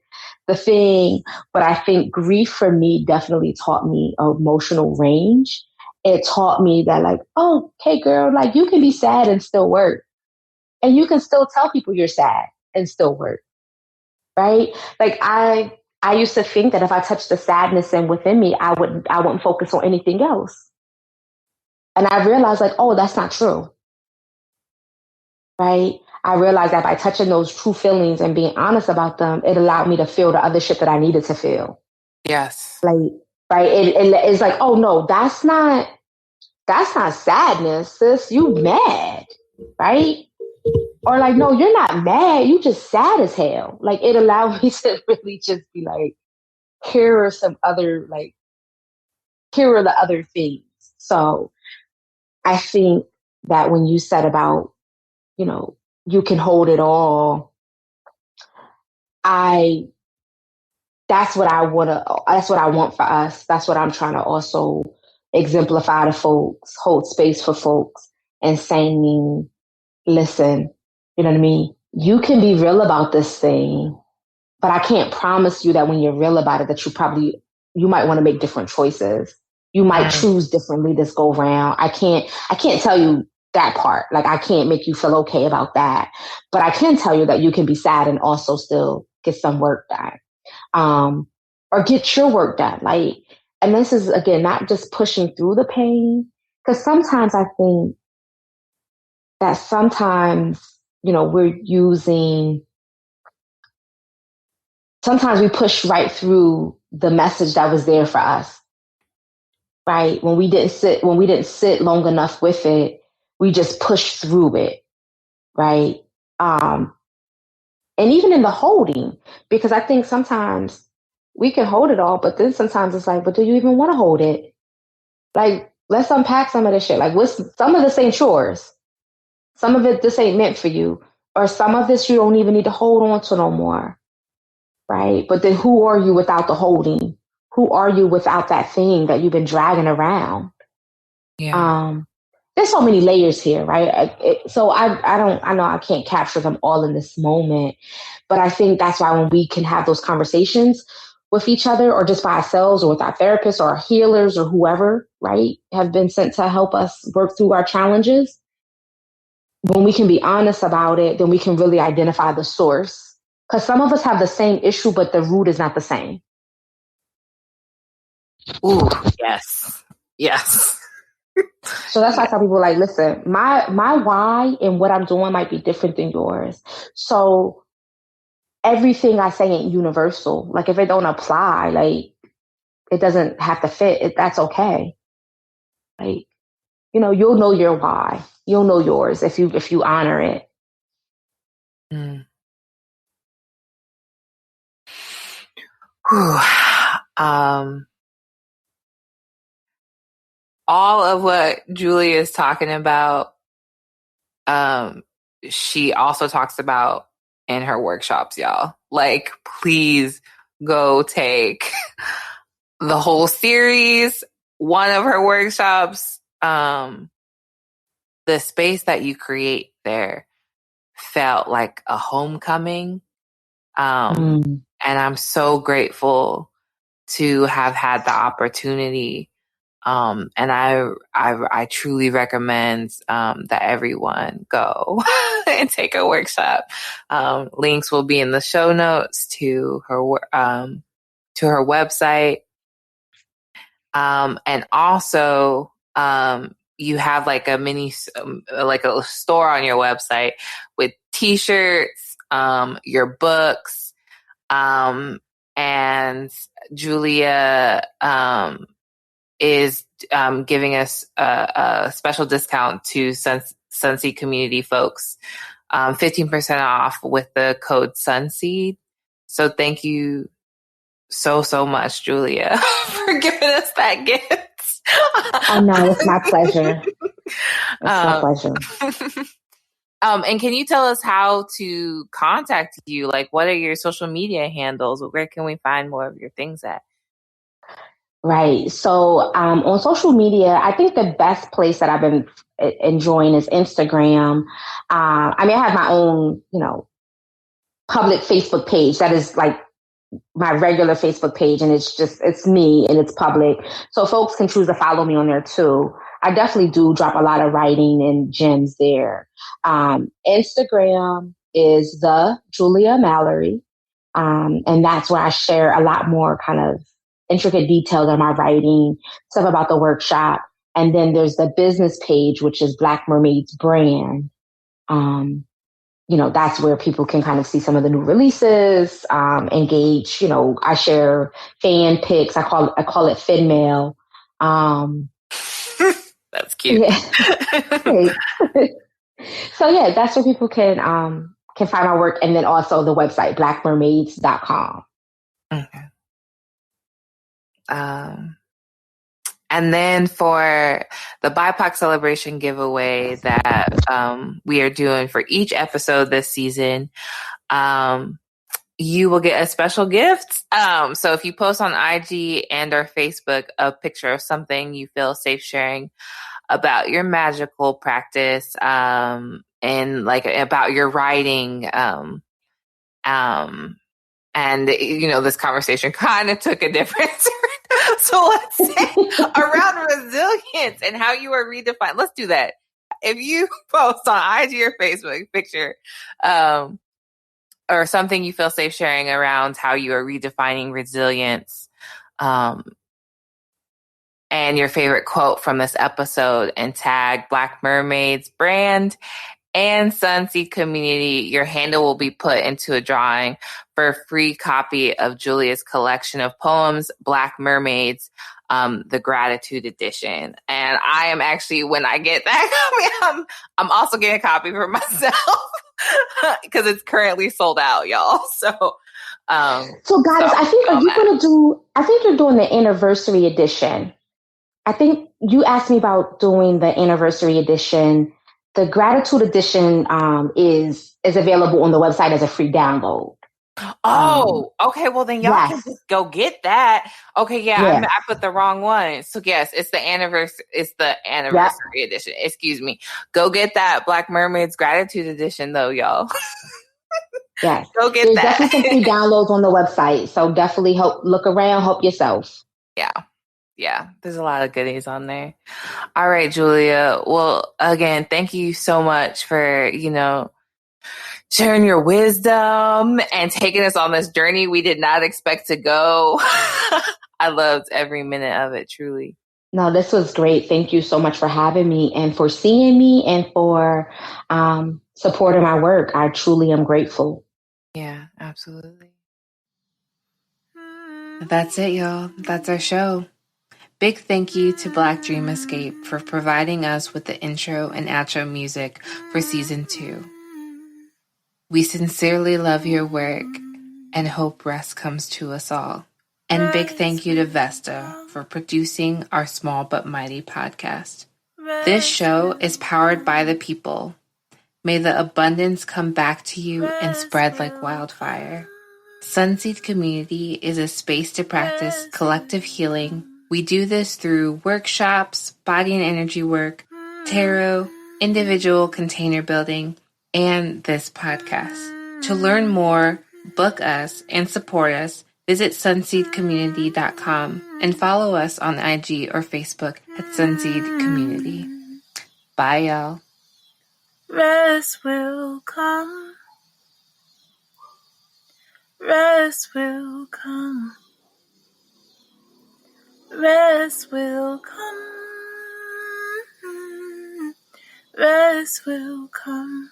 the thing. But I think grief for me definitely taught me emotional range. It taught me that, like, oh, okay, girl, like, you can be sad and still work. And you can still tell people you're sad and still work, right? Like, I used to think that if I touched the sadness in within me, I wouldn't focus on anything else. And I realized, like, oh, that's not true. Right? I realized that by touching those true feelings and being honest about them, it allowed me to feel the other shit that I needed to feel. Yes. Like, right? It's like, oh no, that's not sadness, sis. You mad, right? Or like, no, you're not mad. You just sad as hell. Like, it allowed me to really just be like, here are some other, like, here are the other things. So I think that when you said about, you know, you can hold it all, I, that's what I want for us. That's what I'm trying to also exemplify to folks, hold space for folks and saying, listen, you know what I mean? You can be real about this thing, but I can't promise you that when you're real about it, that you might want to make different choices. You might Mm. choose differently this go round. I can't tell you that part. Like, I can't make you feel okay about that, but I can tell you that you can be sad and also still get some work done. Or get your work done. Like, and this is again, not just pushing through the pain. Cause sometimes I think that sometimes, you know, sometimes we push right through the message that was there for us, right? When we didn't sit long enough with it, we just pushed through it, right? Um, and even in the holding, because I think sometimes we can hold it all, but then sometimes it's like, but do you even want to hold it? Like, let's unpack some of this shit. Like, some of this ain't yours. Some of it, this ain't meant for you. Or some of this you don't even need to hold on to no more. Right? But then who are you without the holding? Who are you without that thing that you've been dragging around? Yeah. Um, there's so many layers here, right? I know I can't capture them all in this moment, but I think that's why when we can have those conversations with each other or just by ourselves or with our therapists or our healers or whoever, right, have been sent to help us work through our challenges. When we can be honest about it, then we can really identify the source. Because some of us have the same issue, but the root is not the same. Ooh, yes. Yes. So that's why I Yeah. tell people, like, listen, my why and what I'm doing might be different than yours. So everything I say ain't universal. Like, if it don't apply, like, it doesn't have to fit. That's okay. Like, you know your why. You'll know yours if you honor it. Mm. Whew. Um, all of what Julia is talking about, um, she also talks about in her workshops, y'all. Like, please go take the whole series, one of her workshops. The space that you create there felt like a homecoming. Mm. And I'm so grateful to have had the opportunity. And I truly recommend that everyone go and take a workshop. Links will be in the show notes to her website. And also, you have like a mini, like a store on your website with t-shirts, your books, and Julia, is giving us a special discount to Sunseed community folks, 15% off with the code Sunseed. So thank you so much, Julia, for giving us that gift. Oh no, it's my pleasure. It's my pleasure. And can you tell us how to contact you? Like, what are your social media handles? Where can we find more of your things at? Right. So on social media, I think the best place that I've been enjoying is Instagram. I mean, I have my own, public Facebook page that is like my regular Facebook page, and it's me and it's public. So folks can choose to follow me on there too. I definitely do drop a lot of writing and gems there. Instagram is the Julia Mallory. And that's where I share a lot more kind of intricate details on my writing, stuff about the workshop. And then there's the business page, which is Black Mermaids brand. Um, that's where people can kind of see some of the new releases, engage. I share fan pics. I call it Fin Mail. That's cute. Yeah. So yeah, that's where people can find my work, and then also the website blackmermaids.com. Okay. And then for the BIPOC celebration giveaway that we are doing for each episode this season, you will get a special gift. So if you post on IG and or Facebook a picture of something you feel safe sharing about your magical practice, and like about your writing, and this conversation kind of took a different turn. So let's say around resilience and how you are redefined. Let's do that. If you post on IG or Facebook picture, or something you feel safe sharing around how you are redefining resilience, and your favorite quote from this episode, and tag Black Mermaids brand and Sunseed Community, your handle will be put into a drawing for a free copy of Julia's collection of poems, Black Mermaids, the Gratitude Edition. And I am actually, when I get that copy, I'm also getting a copy for myself because it's currently sold out, y'all. So Goddess, I think you're doing the anniversary edition. I think you asked me about doing the anniversary edition. The Gratitude Edition is available on the website as a free download. Okay. Well, then y'all can just go get that. Okay, yeah. I put the wrong one. So yes, it's the anniversary. It's the anniversary edition. Excuse me. Go get that Black Mermaids Gratitude Edition, though, y'all. Yes, go get There's that. definitely some free downloads on the website. So definitely look around, help yourself. Yeah. There's a lot of goodies on there. All right, Julia. Well, again, thank you so much for, sharing your wisdom and taking us on this journey we did not expect to go. I loved every minute of it, truly. No, this was great. Thank you so much for having me and for seeing me and for supporting my work. I truly am grateful. Yeah, absolutely. That's it, y'all. That's our show. Big thank you to Black Dream Escape for providing us with the intro and outro music for season 2. We sincerely love your work and hope rest comes to us all. And big thank you to Vesta for producing our small but mighty podcast. This show is powered by the people. May the abundance come back to you and spread like wildfire. Sunseed Community is a space to practice collective healing. We do this through workshops, body and energy work, tarot, individual container building, and this podcast. To learn more, book us, and support us, visit sunseedcommunity.com and follow us on IG or Facebook at Sunseed Community. Bye, y'all. Rest will come. Rest will come. Rest will come. Rest will come.